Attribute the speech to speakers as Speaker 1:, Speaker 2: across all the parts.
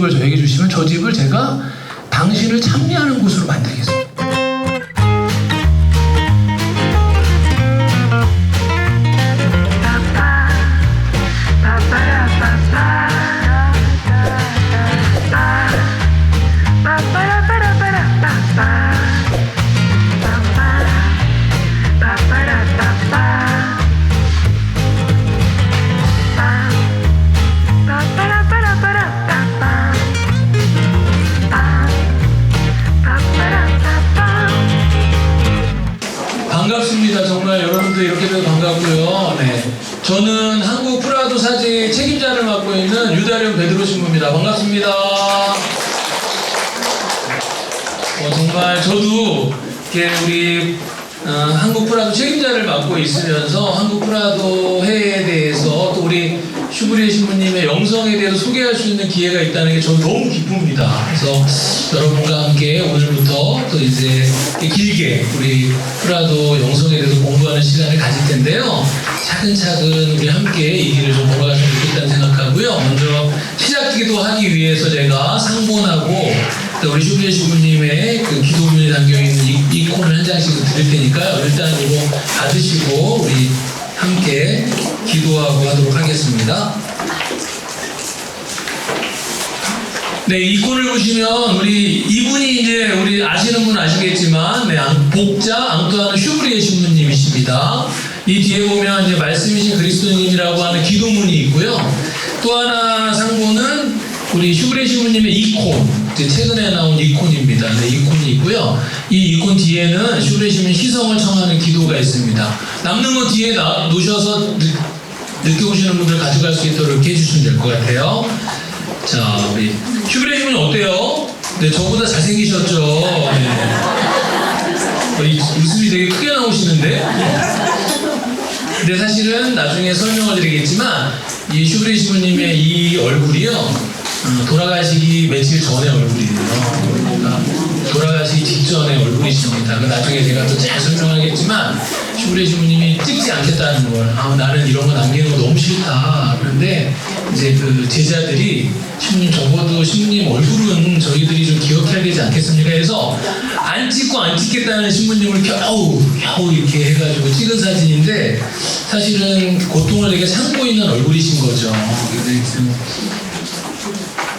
Speaker 1: 집을 저에게 주시면 저 집을 제가 당신을 찬미하는 곳으로 만들겠습니다. 반갑습니다. 정말 여러분들 이렇게 돼서 반갑고요. 네, 저는 한국 프라도 사지 책임자를 맡고 있는 유다령 베드로 신부입니다. 반갑습니다. 정말 저도 이렇게 우리 한국 프라도 책임자를 맡고 있으면서 한국 프라도 해에 대해서 또 우리 슈브리에 신부님의 영성에 대해서 소개할 수 있는 기회가 있다는 게 저는 너무 기쁩니다. 그래서 여러분과 함께 오늘부터 또 이제 길게 우리 프라도 영성에 대해서 공부하는 시간을 가질 텐데요. 차근차근 우리 함께 이 길을 좀 걸어갔으면 좋겠다는 생각하고요. 먼저 시작기도 하기 위해서 제가 상본하고 또 우리 슈브리에 신부님의 그 기도문에 담겨있는 이콘을 한 장씩 드릴 테니까요. 일단 이거 받으시고 우리 함께 기도하고 하도록 하겠습니다. 네, 이콘을 보시면 우리 이분이 이제 우리 아시는 분 아시겠지만 복자 앙뚜아느 슈브리에 신부님이십니다. 이 뒤에 보면 이제 말씀이신 그리스도님이라고 하는 기도문이 있고요. 또 하나 상보는 우리 슈브리에 신부님의 이콘, 이제 최근에 나온 이콘입니다. 네, 이콘이 있고요. 이 이콘 뒤에는 슈브리에 신부님 희성을 청하는 기도가 있습니다. 남는 거 뒤에 놓으셔서 늦게 오시는 분들 가져갈 수 있도록 이렇게 해주시면 될 것 같아요. 자, 우리 슈브리에 신부님 어때요? 네, 저보다 잘생기셨죠? 네. 이 웃음이 되게 크게 나오시는데? 근데 사실은 나중에 설명을 드리겠지만 이 슈브리에 신부님의 이 얼굴이요, 돌아가시기 며칠 전의 얼굴이에요. 그러니까 돌아가시기 직전의 얼굴이십니다. 나중에 제가 또 잘 설명하겠지만 슈브리에 신부님이 찍지 않겠다는 걸, 나는 이런 거 남기는 거 너무 싫다. 그런데 이제 그 제자들이 신부님 적어도 신부님 얼굴은 저희들이 좀 기억해야 되지 않겠습니까? 해서 안 찍고 안 찍겠다는 신부님을 겨우 이렇게 해가지고 찍은 사진인데 사실은 고통을 되게 참고 있는 얼굴이신 거죠.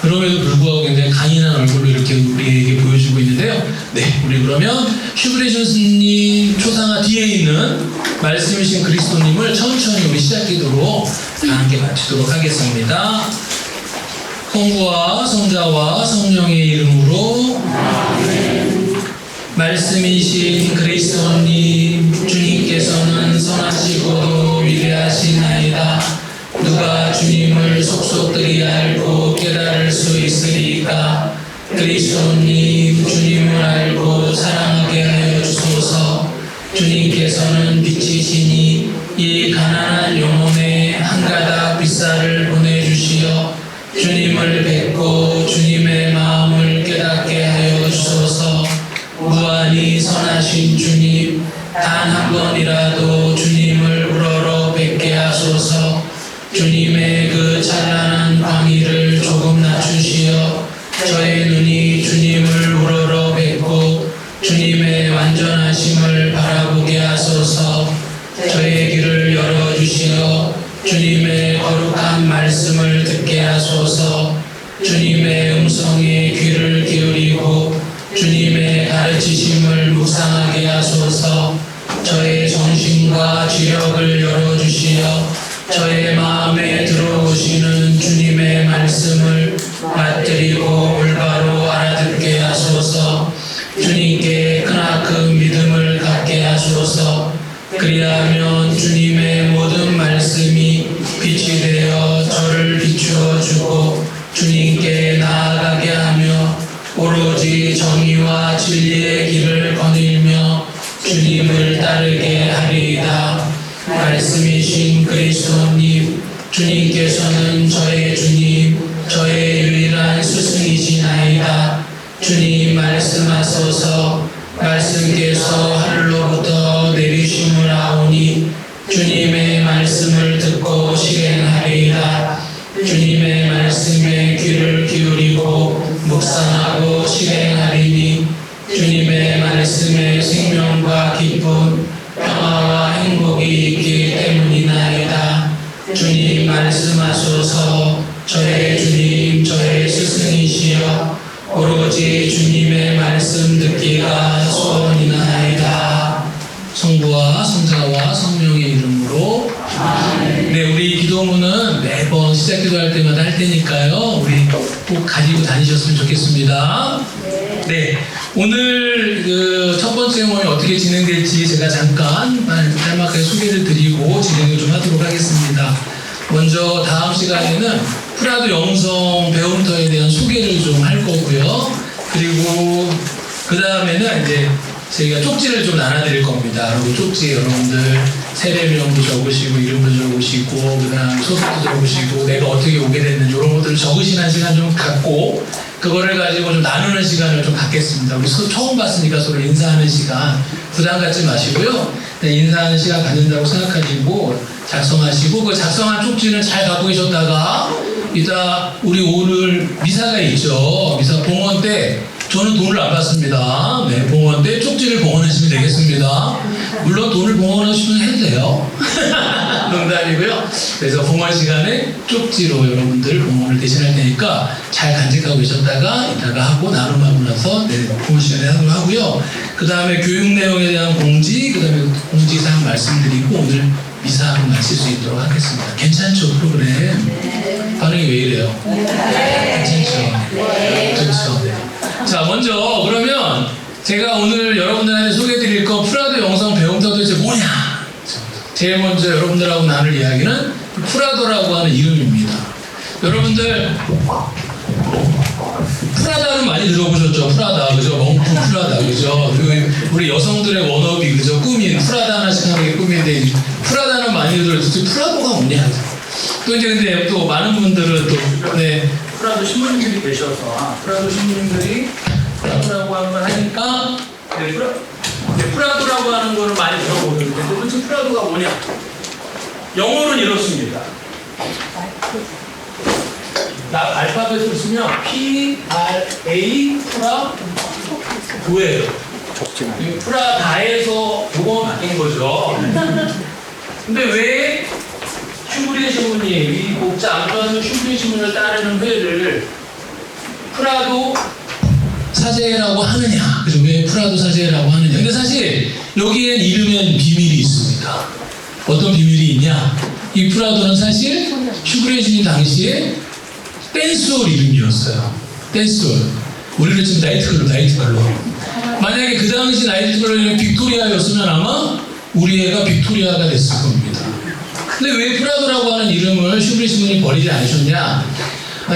Speaker 1: 그럼에도 불구하고 굉장히 강인한 얼굴을 이렇게 우리에게 보여주고 있는데요. 네, 우리 그러면 슈브리에 신부님 초상화 뒤에 있는 말씀이신 그리스도님을 천천히 우리 시작기도로 다 함께 마치도록 하겠습니다. 성부와 성자와 성령의 이름으로 말씀이신 그리스도님, 주님께서는 선하시고 위대하시나이다. 누가 주님을 속속들이 알고 깨달을 수 있으리까? 그리스도님, 주님을 알고 사랑하게 하여 주소서. 주님께서는 빛이시니 이 가난한 영혼에 한 가닥 빛살을 보내주시어 주님을 뵙고 주님의 마음을 깨닫게 하여 주소서. 무한히 선하신 주님, 단 한 번이라도 주님을 우러러 뵙게 하소서. 주님의 그 찬란한 광의를 조금 낮추시어 저의 눈이 주님을 우러러 뵙고 주님의 완전하심을 바라보게 하소서. 저의 귀를 열어주시어 주님의 거룩한 말씀을 듣게 하소서. 주님의 음성에 귀를 기울이고 주님의 가르치심을 묵상하게 하소서. 저의 정신과 지력을 열어주시어 저의 마음에 들어오시는 주님의 말씀을 맞들이고 올바로 알아듣게 하소서. 주님께 크나큰 믿음을 갖게 하소서. 그리하면 주님의 모든 말씀이 빛이 되어 저를 비추어 주고 주님께 나아가게 하며 오로지 정의와 진리의 길을 거닐며 주님을 따르게 하리이다. 말씀이신 그리스도님, 주님께서는 저의 주님, 저의 유일한 스승이시나이다. 주님 말씀하소서. 말씀께서 하늘로부터 내리심을 하오니 주님의 말씀을 듣고 실행하리이다. 주님의 말씀에 귀를 기울이고 실행하리니 주님의 말씀에 생명과 기쁨, 평화와 행복이 있기 때문이나이다. 주님 말씀하소서. 저의 주님, 저의 스승이시여, 오로지 주님의 말씀 듣기가 소원이나이다. 성부와 성자와 성령의 이름으로. 네, 우리 기도문은 매번 시작 기도할 때마다 할 테니까요. 우리 꼭 가지고 다니셨으면 좋겠습니다. 네, 오늘 그 첫 번째 모임이 어떻게 진행될지 제가 잠깐 짤막하게 소개를 드리고 진행을 좀 하도록 하겠습니다. 먼저 다음 시간에는 프라도 영성 배움터에 대한 소개를 좀 할 거고요. 그리고 그 다음에는 이제 저희가 쪽지를 좀 나눠드릴 겁니다. 그리고 쪽지 여러분들 세례명도 적으시고 이름도 적으시고 그 다음에 소속도 적으시고 내가 어떻게 오게 됐는지 이런 것들을 적으시는 시간 좀 갖고 그거를 가지고 좀 나누는 시간을 좀 갖겠습니다. 우리 처음 봤으니까 서로 인사하는 시간 부담 갖지 마시고요. 인사하는 시간 갖는다고 생각하시고 작성하시고 그 작성한 쪽지는 잘 갖고 계셨다가 이따 우리 오늘 미사가 있죠. 미사 봉헌 때 저는 돈을 안 받습니다. 네, 봉헌 때 쪽지를 봉헌하시면 되겠습니다. 물론 돈을 봉헌하시면 해도 돼요. 농담이고요. 그래서 봉헌 시간에 쪽지로 여러분들 봉헌을 대신할 테니까 잘 간직하고 계셨다가 이따가 하고 나눔하고 나서 네, 봉헌 시간에 하도록 하고요. 그 다음에 교육 내용에 대한 공지, 그 다음에 공지사항 말씀드리고 오늘 미사를 마칠 수 있도록 하겠습니다. 괜찮죠, 프로그램? 반응이 왜 이래요? 괜찮죠? 좋죠. 자, 먼저 그러면 제가 오늘 여러분들한테 소개해드릴 건 프라도 영성 배움터 도대체 뭐냐? 제일 먼저 여러분들하고 나눌 이야기는 프라도라고 하는 이름입니다. 여러분들 프라다는 많이 들어보셨죠? 프라다, 그죠? 멍프 프라다, 그죠? 우리 여성들의 워너비, 그죠? 꿈인 프라다 하나씩 하는 게 꿈인데 프라다는 많이 들어보셨죠? 프라도가 뭐냐? 또 이제 근데 또 많은 분들은 또 주변에 프라도 신부님들이 계셔서 프라도 신부님들이 프라도라고 하는 걸 하니까 프라도라고 하는 거를 많이 들어보는데 도대체 프라도가 뭐냐? 영어로는 이렇습니다. 알파벳을 쓰면 P-R-A 프라도예요. 프라다에서 요거가 바뀐 거죠. 근데 왜 슈브리에 신부님, 이 목자 안토아누 슈브리에 신부님을 따르는 회를 프라도 사제라고 하느냐? 그죠? 왜 프라도 사제라고 하느냐? 근데 사실 여기엔 이름엔 비밀이 있습니다. 어떤 비밀이 있냐? 이 프라도는 사실 슈브리에 신부님 당시에 댄스홀 이름이었어요. 댄스홀. 우리는 지금 나이트클럽. 만약에 그 당시 나이트클럽이 빅토리아였으면 아마 우리 애가 빅토리아가 됐을 겁니다. 근데 왜 프라도라고 하는 이름을 슈브리 신부님이 버리지 않으셨냐?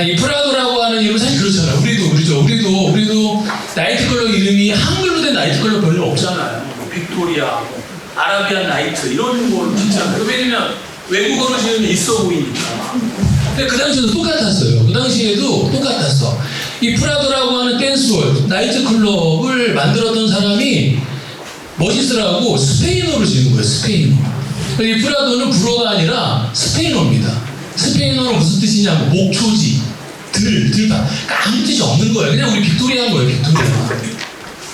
Speaker 1: 이 프라도라고 하는 이름은 사실 그렇잖아요. 우리도 나이트클럽 이름이 한글로 된 나이트클럽 별로 없잖아요. 빅토리아, 아라비안 나이트 이런 걸로 짓잖아요. 왜냐면 외국어로 지으면 있어 보이니까. 근데 그 당시에도 똑같았어요. 그 당시에도 똑같았어. 이 프라도라고 하는 댄스홀, 나이트클럽을 만들었던 사람이 멋있으라고 스페인어로 지은 거예요. 스페인어. 이 프라도는 불어가 아니라 스페인어입니다. 스페인어는 무슨 뜻이냐면 목초지, 들판. 아무 뜻이 없는 거예요. 그냥 우리 빅토리아인 거예요. 빅토리아.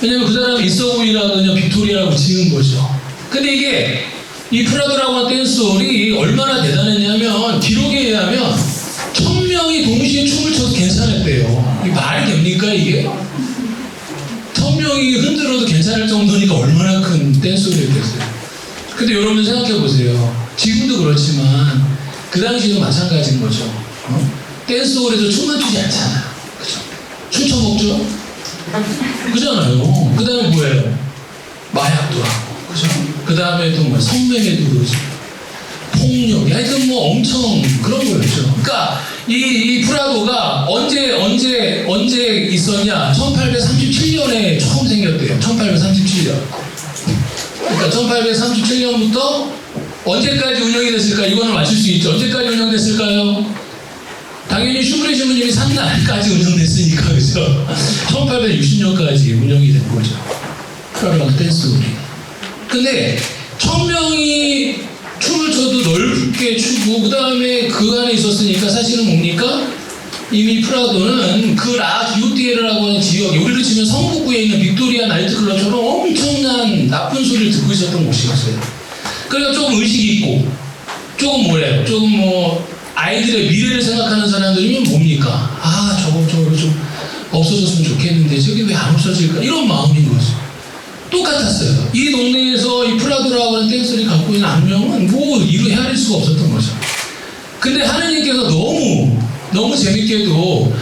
Speaker 1: 왜냐면 그 사람이 있어 보이라고 그냥 빅토리아라고 지은 거죠. 근데 이게 이 프라도라고 하는 댄스홀이 얼마나 대단했냐면 기록에 의하면 1000명이 동시에 춤을 춰도 괜찮았대요. 이게 말이 됩니까 이게? 1000명이 흔들어도 괜찮을 정도니까 얼마나 큰 댄스홀이었겠어요. 근데 여러분 생각해 보세요. 지금도 그렇지만 그 당시에도 마찬가지인 거죠. 댄스홀에서 춤만 추지 않잖아요. 그죠? 춤춰먹죠? 그잖아요. 그 다음에 뭐예요? 마약도 하고. 그죠? 그 다음에 또 뭐 성매매도 그러죠. 폭력, 하여튼 뭐 엄청 그런 거였죠. 그러니까 이 프라도가 언제 있었냐? 1837년에 처음 생겼대요. 1837년. 그러니까 1837년부터 언제까지 운영이 됐을까? 이거는 맞출 수 있죠. 언제까지 운영됐을까요? 당연히 슈브리 신부님이 산 날까지 운영됐으니까, 그죠? 1860년까지 운영이 된 거죠. 프라도 댄스홀이. 근데 1000명이 춤을 춰도 넓게 추고 그 다음에 그 안에 있었으니까 사실은 뭡니까? 이미 프라도는 그 라 기오티에르라고 하는 지역에 우리로 치면 성북구에 있는 빅토리아 나이트클럽처럼 엄청난 나쁜 소리를 듣고 있었던 곳이었어요. 그러니까 조금 의식이 있고 조금 뭐래요? 조금 뭐 아이들의 미래를 생각하는 사람들이면 뭡니까? 아 저거 좀 없어졌으면 좋겠는데 저게 왜 안 없어질까? 이런 마음인 거죠. 똑같았어요. 이 동네에서 이 프라도라고 하는 댄스를 갖고 있는 악명은 뭐 이루 헤아릴 수가 없었던 거죠. 근데 하느님께서 너무 재밌게도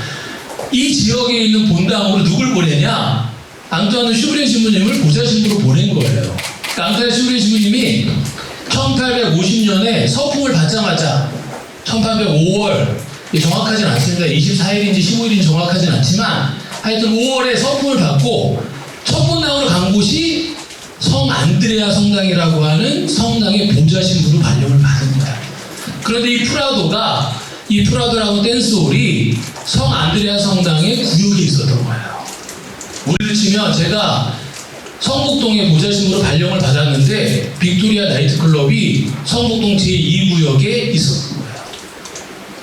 Speaker 1: 이 지역에 있는 본당으로 누굴 보내냐? 앙투아느 슈브리에 신부님을 보좌신부로 보낸 거예요. 앙투아느 슈브리에 신부님이 1850년에 서풍을 받자마자 1805월 정확하진 않습니다. 24일인지 15일인지 정확하진 않지만 하여튼 5월에 서풍을 받고 첫 본당으로 간 곳이 성 안드레아 성당이라고 하는 성당의 보좌신부로 발령을 받은 거예요. 그런데 이 프라도라고 댄스홀이 성 안드레아 성당의 구역에 있었던 거예요. 우리를 치면 제가 성북동의 보좌신부로 발령을 받았는데 빅토리아 나이트클럽이 성북동 제2구역에 있었던 거예요.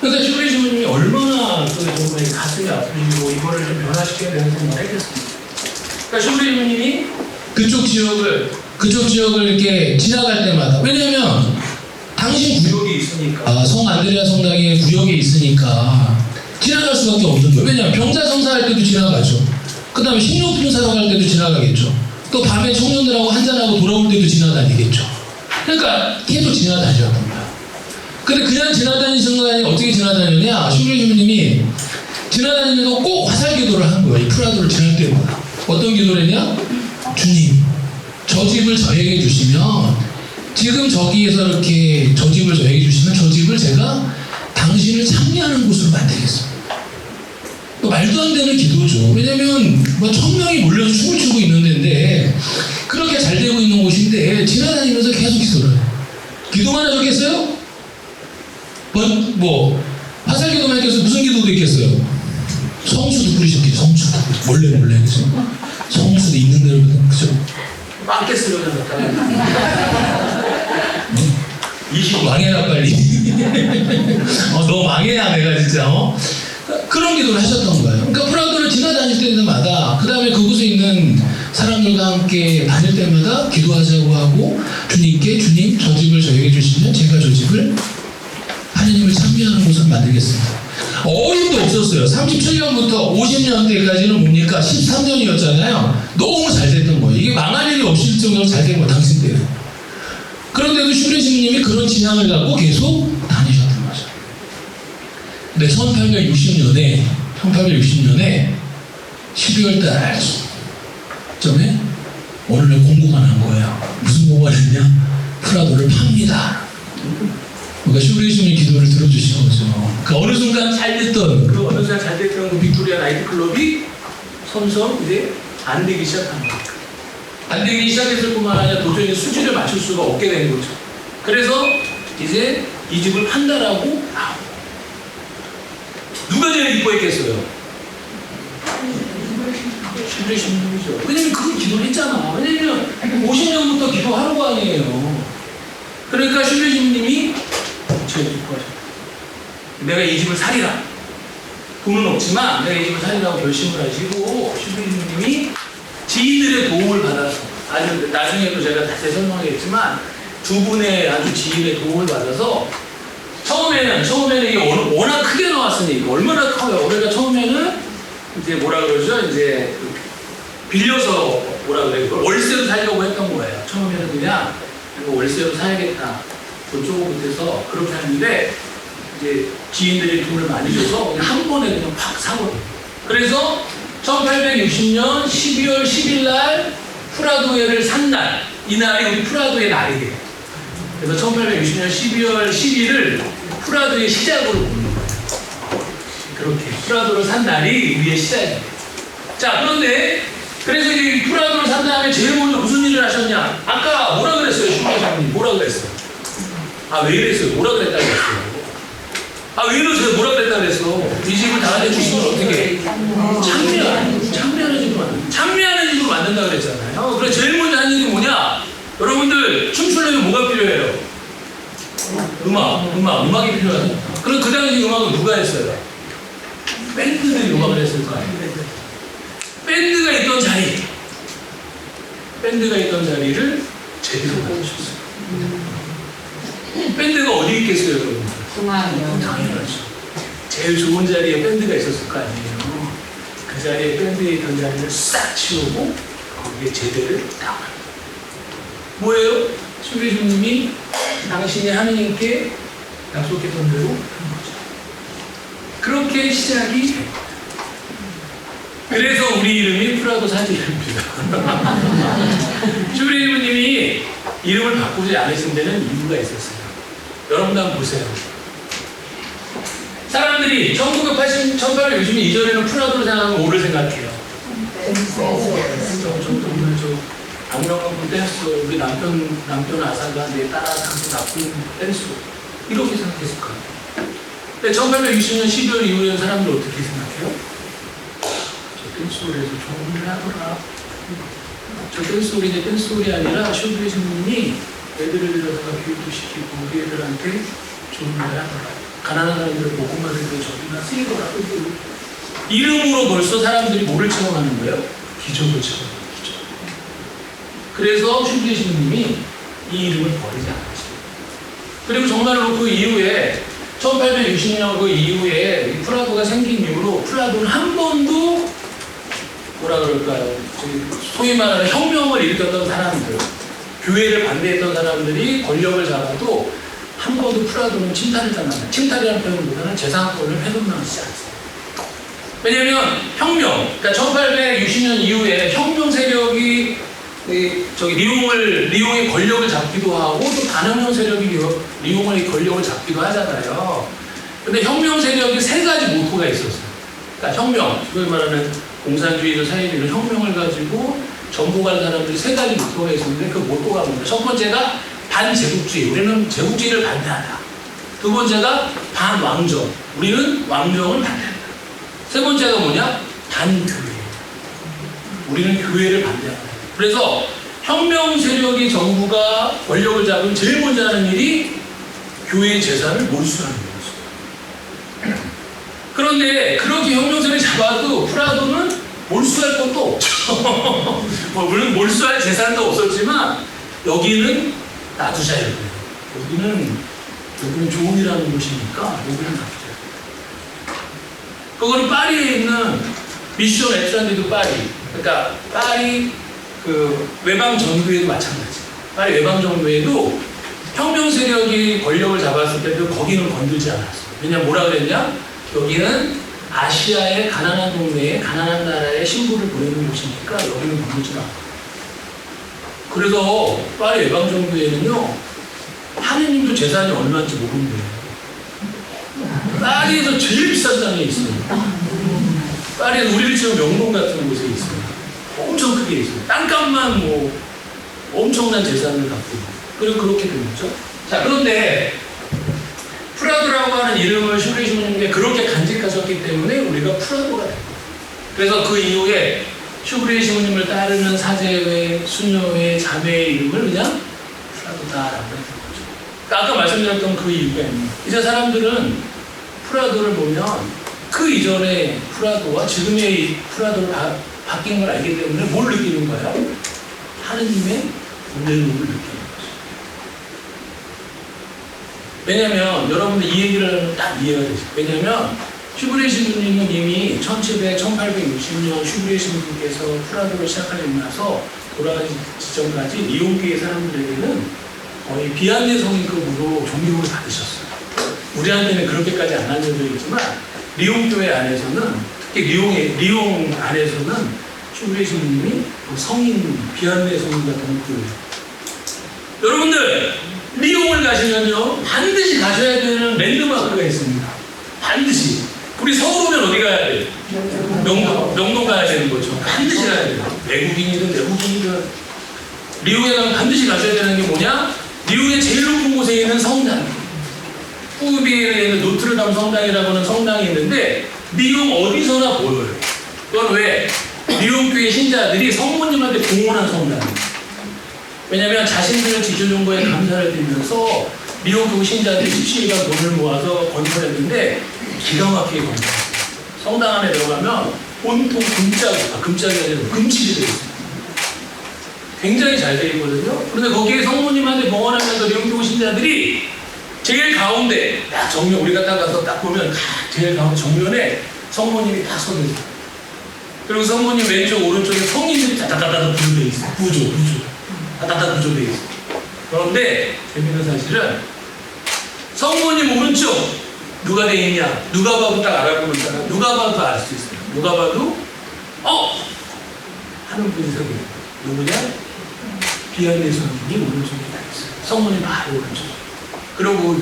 Speaker 1: 그러니까 슈브리 신부님이 얼마나 정말 가슴이 아프시고 이거를 좀 변화시켜야 되는 생각을 했겠습니까? 그러니까 슈브리 신부님이 그쪽 지역을 이렇게 지나갈 때마다, 왜냐면 당신 구역에 있으니까, 성 안드레아 성당의 구역에 있으니까 지나갈 수밖에 없는 거예요. 왜냐면 병자성사 할 때도 지나가죠. 그 다음에 식료품 사러 갈 때도 지나가겠죠. 또 밤에 청년들하고 한잔하고 돌아올 때도 지나다니겠죠. 그러니까 계속 지나다녔던 거예요. 근데 그냥 지나다니신 거 아니라 어떻게 지나다녔냐? 슈브리 신부님이 지나다니면서 꼭 화살 기도를 한 거예요. 이 프라도를 지날 때마다. 어떤 기도를 했냐? 주님, 저 집을 저에게 주시면, 지금 저기에서 이렇게 저 집을 저에게 주시면 저 집을 제가 당신을 찬미하는 곳으로 만들겠습니다. 말도 안 되는 기도죠. 왜냐면 뭐 1000명이 몰려서 춤을 추고 있는 데인데 그렇게 잘 되고 있는 곳인데 지나다니면서 계속 기도를 해요. 기도만 하셨겠어요? 뭐 화살 기도만 했겠어요? 무슨 기도도 있겠어요? 성수도 뿌리셨겠죠. 성수도 몰래 그죠? 성수도 있는 대로 그죠? 빵개 쓰려고 하니까 망해라 빨리. 너 망해야 내가 진짜 그런 기도를 하셨던 거예요. 그러니까 프라도를 지나다닐 때마다 그 다음에 그곳에 있는 사람들과 함께 다닐 때마다 기도하자고 하고 주님께 주님 저 집을 저에게 주시면 제가 저 집을 하느님을 찬미하는 곳을 만들겠습니다. 어림도 없었어요. 37년부터 50년대까지는 뭡니까? 13년이었잖아요. 너무 잘 됐던 거예요. 이게 망할 일이 없을 정도로 잘 된 거예요. 당신 때는. 그런데도 슈브리 신부님이 그런 진향을 갖고 계속 다니셨던 거죠. 근데 1860년에 12월 달쯤에 어느 날 공고가 난 거예요. 무슨 공고가 났냐? 프라도를 팝니다. 그러니까 슈브리 신부님 기도를 들어주신 거죠. 그 어느 순간 잘 됐던 그 빅토리아 나이트클럽이 섬섬 이제 안 되기 시작한 거예요. 안 되기 시작했을 뿐만 아니라 도저히 수지를 맞출 수가 없게 된 거죠. 그래서 이제 이 집을 판다라고 나옵니다. 누가 제일 이뻐했겠어요? 슈브리 신부님이죠. 왜냐면 그걸 기도를 했잖아. 왜냐면 50년부터 기도하는 거 아니에요. 그러니까 슈브리 신부님이 제일 이뻐하셨다. 내가 이 집을 살리라. 돈은 없지만 내가 이 집을 살리라고 결심을 하시고 슈브리 신부님이 지인들의 도움을 받아서, 아주 나중에도 제가 다시 설명하겠지만 두 분의 아주 지인의 도움을 받아서 처음에는 이게 워낙 크게 나왔으니 얼마나 커요. 그러니까 처음에는 이제 뭐라 그러죠? 이제 빌려서 뭐라 그래요? 월세로 살려고 했던 거예요. 처음에는 그냥 월세로 사야겠다. 그쪽부터 그렇게 하는데 이제 지인들이 돈을 많이 줘서 그냥 한 번에 그냥 팍 사거든요. 그래서 1860년 12월 10일 날 프라도를 산 날, 이날이 우리 프라도의 날이에요. 그래서 1860년 12월 10일을 프라도의 시작으로 보는 거예요. 그렇게 프라도를 산 날이 우리의 시작이에요. 자, 그런데 그래서 이 프라도를 산 다음에 제일 먼저 무슨 일을 하셨냐? 아까 뭐라 그랬어요? 슈브리 장님 뭐라 그랬어요? 왜 이랬어요? 뭐라 그랬다고 했어요? 왜 이러세요? 뭐라 그랬다고 그랬어? 이 집을 다 해주시면 어떻게? 찬미하는 집으로 만든다고 그랬잖아요. 그래서 제일 먼저 한 일이 뭐냐? 여러분들 춤추려면 뭐가 필요해요? 음악이 필요하죠. 그럼 그 당시 음악은 누가 했어요? 밴드들이 음악을 했을 거 아니에요. 밴드가 있던 자리를 제대로 만드셨어요. 밴드가 어디 있겠어요, 여러분? 당연하죠. 제일 좋은 자리에 밴드가 있었을 거 아니에요. 그 자리에 밴드에 있던 자리를 싹 치우고 거기에 제대를 딱 뭐예요? 슈브리주님이 당신이 하느님께 약속했던 대로 한 거죠. 그렇게 시작이 된 거예요. 그래서 우리 이름이 프라도 사진입니다. 슈브리주님이 이름을 바꾸지 않으신 데는 이유가 있었어요. 여러분도 한번 보세요. 사람들이 1860년 이전에는 프라도를 생각하면 뭐를 생각해요? 악명하고 댄스, 우리 남편 아사가 내 따라하고 나쁜 댄스 이렇게 생각했을 거예요. 근데 1860년 12월 이후에 사람들 어떻게 생각해요? 저 댄스홀에서 좋은 일을 하더라. 저 댄스홀이 이제 댄스홀이 아니라 슈브리 신부님이 애들을 데려다가 교육도 시키고 우리 애들한테 좋은 일을 하더라. 가난한 사람들을 복음만 해도 저기나 쓰이더라. 이름으로 벌써 사람들이 뭐를 체험하는 거예요? 기적을 체험하는 거예요. 기적. 그래서 슈브리 신부님이 이 이름을 버리지 않았어요. 그리고 정말로 그 이후에 1860년 그 이후에 이 프라도가 생긴 이후로 프라도는 한 번도 뭐라 그럴까요? 소위 말하는 혁명을 일으켰던 사람들, 교회를 반대했던 사람들이 권력을 잡아도 한 번도 프라도는 침탈을 당하는, 침탈이라는 표현보다는 재산권을 훼손당하지 않았어요. 왜냐하면 혁명, 그러니까 1860년 이후에 혁명 세력이 리옹의 권력을 잡기도 하고 또 반혁명 세력이 리옹의 권력을 잡기도 하잖아요. 근데 혁명 세력이 세 가지 모토가 있었어요. 그러니까 혁명, 소위 말하는 공산주의적 사회주의를 혁명을 가지고 전복할 사람들이 세 가지 모토가 있었는데 그 모토가 뭡니까? 첫 번째가 반제국주의, 우리는 제국주의를 반대한다. 두 번째가 반왕정, 우리는 왕정을 반대한다. 세 번째가 뭐냐? 반교회, 우리는 교회를 반대한다. 그래서 혁명 세력이 정부가 권력을 잡은 제일 먼저 하는 일이 교회의 재산을 몰수하는 거였어요. 그런데 그렇게 혁명 세력이 잡아도 프라도는 몰수할 것도 없죠. 물론 몰수할 재산도 없었지만 여기는 놔두자 이거예요. 여기는 좋은 일하는 곳이니까 여기는 놔두자. 그거는 파리에 있는 미션 에트란디도 파리. 그러니까 파리 그 외방 정부에도 마찬가지. 파리 외방 정부에도 혁명 세력이 권력을 잡았을 때도 거기는 건들지 않았어요. 왜냐면 뭐라 그랬냐? 여기는 아시아의 가난한 동네에 가난한 나라의 신부를 보내는 곳이니까 여기는 건들지 않아. 그래서 파리 외방 정부에는요 하느님도 재산이 얼마인지 모른대요. 파리에서 제일 비싼 땅에 있어요. 파리는 우리를 치면 명동 같은 곳에 있어요. 엄청 크게 있어요. 땅값만 뭐 엄청난 재산을 갖고 있고. 그리고 그렇게 된 거죠. 자, 그런데 프라도라고 하는 이름을 슈브리 신부님께 그렇게 간직하셨기 때문에 우리가 프라도가 된 거예요. 그래서 그 이후에 슈브리 신부님을 따르는 사제회, 수녀회, 자매의 이름을 그냥 프라도다라고 했던 거죠. 그러니까 아까 말씀드렸던 그 이유가 있는 거예요. 이제 사람들은 프라도를 보면 그 이전의 프라도와 지금의 프라도를 바뀐 걸 알기 때문에 뭘 느끼는 거예요? 하느님의 은혜로움을 느끼는 거죠. 왜냐면 여러분들 이 얘기를 하면 딱 이해가 되죠. 왜냐면 슈브리 신부님은 이미 1860년 슈브리 신부님께서 프라도를 시작하려고 나서 돌아가신 지점까지 리옹교회 사람들에게는 거의 비안내 성인급으로 존경을 받으셨어요. 우리한테는 그렇게까지 안 하는 적이 있지만 리옹교회 안에서는, 특히 리옹 안에서는 슈브리 신부님이 성인, 비안내 성인 같은 교회. 여러분들 리옹을 가시면요 반드시 가셔야 되는 랜드마크가 있습니다. 반드시. 우리 서울 오면 어디 가야 돼요? 명동 가야 되는 거죠. 반드시 가야 돼요. 외국인이든 내국인이든 리옹에 가면 반드시 가셔야 되는 게 뭐냐? 리옹의 제일 높은 곳에 있는 성당, 후비에 있는 노트르담 성당이라고 하는 성당이 있는데 리옹 어디서나 보여요. 그건 왜? 리옹 교회 신자들이 성모님한테 봉헌한 성당이에요. 왜냐하면 자신들의 지주정부에 감사를 드리면서 리옹 교회 신자들이 17일간 돈을 모아서 건설했는데 기가 막히게 건설했어요. 성당 안에 들어가면 온통 금짝이 아니라 금칠이 되어 있어요. 굉장히 잘 되어 있거든요. 그런데 거기에 성모님한테 봉헌하면서 영종 신자들이 제일 가운데 딱 정면, 우리가 딱 가서 딱 보면 제일 가운데 정면에 성모님이 딱 서 있어요. 그리고 성모님 왼쪽 오른쪽에 성인들이 다다다다 부조되어 있어요. 부조 다다다 부조되어 있어요. 그런데 재밌는 사실은 성모님 오른쪽 누가 되어 있냐, 누가 봐도 딱 알아보는 사람, 누가 봐도 알 수 있어요. 누가 봐도 하는 분이 서 있어요. 누구냐? 비아니 성인이 오른쪽에 딱 있어요. 성모님 바로 오른쪽. 그리고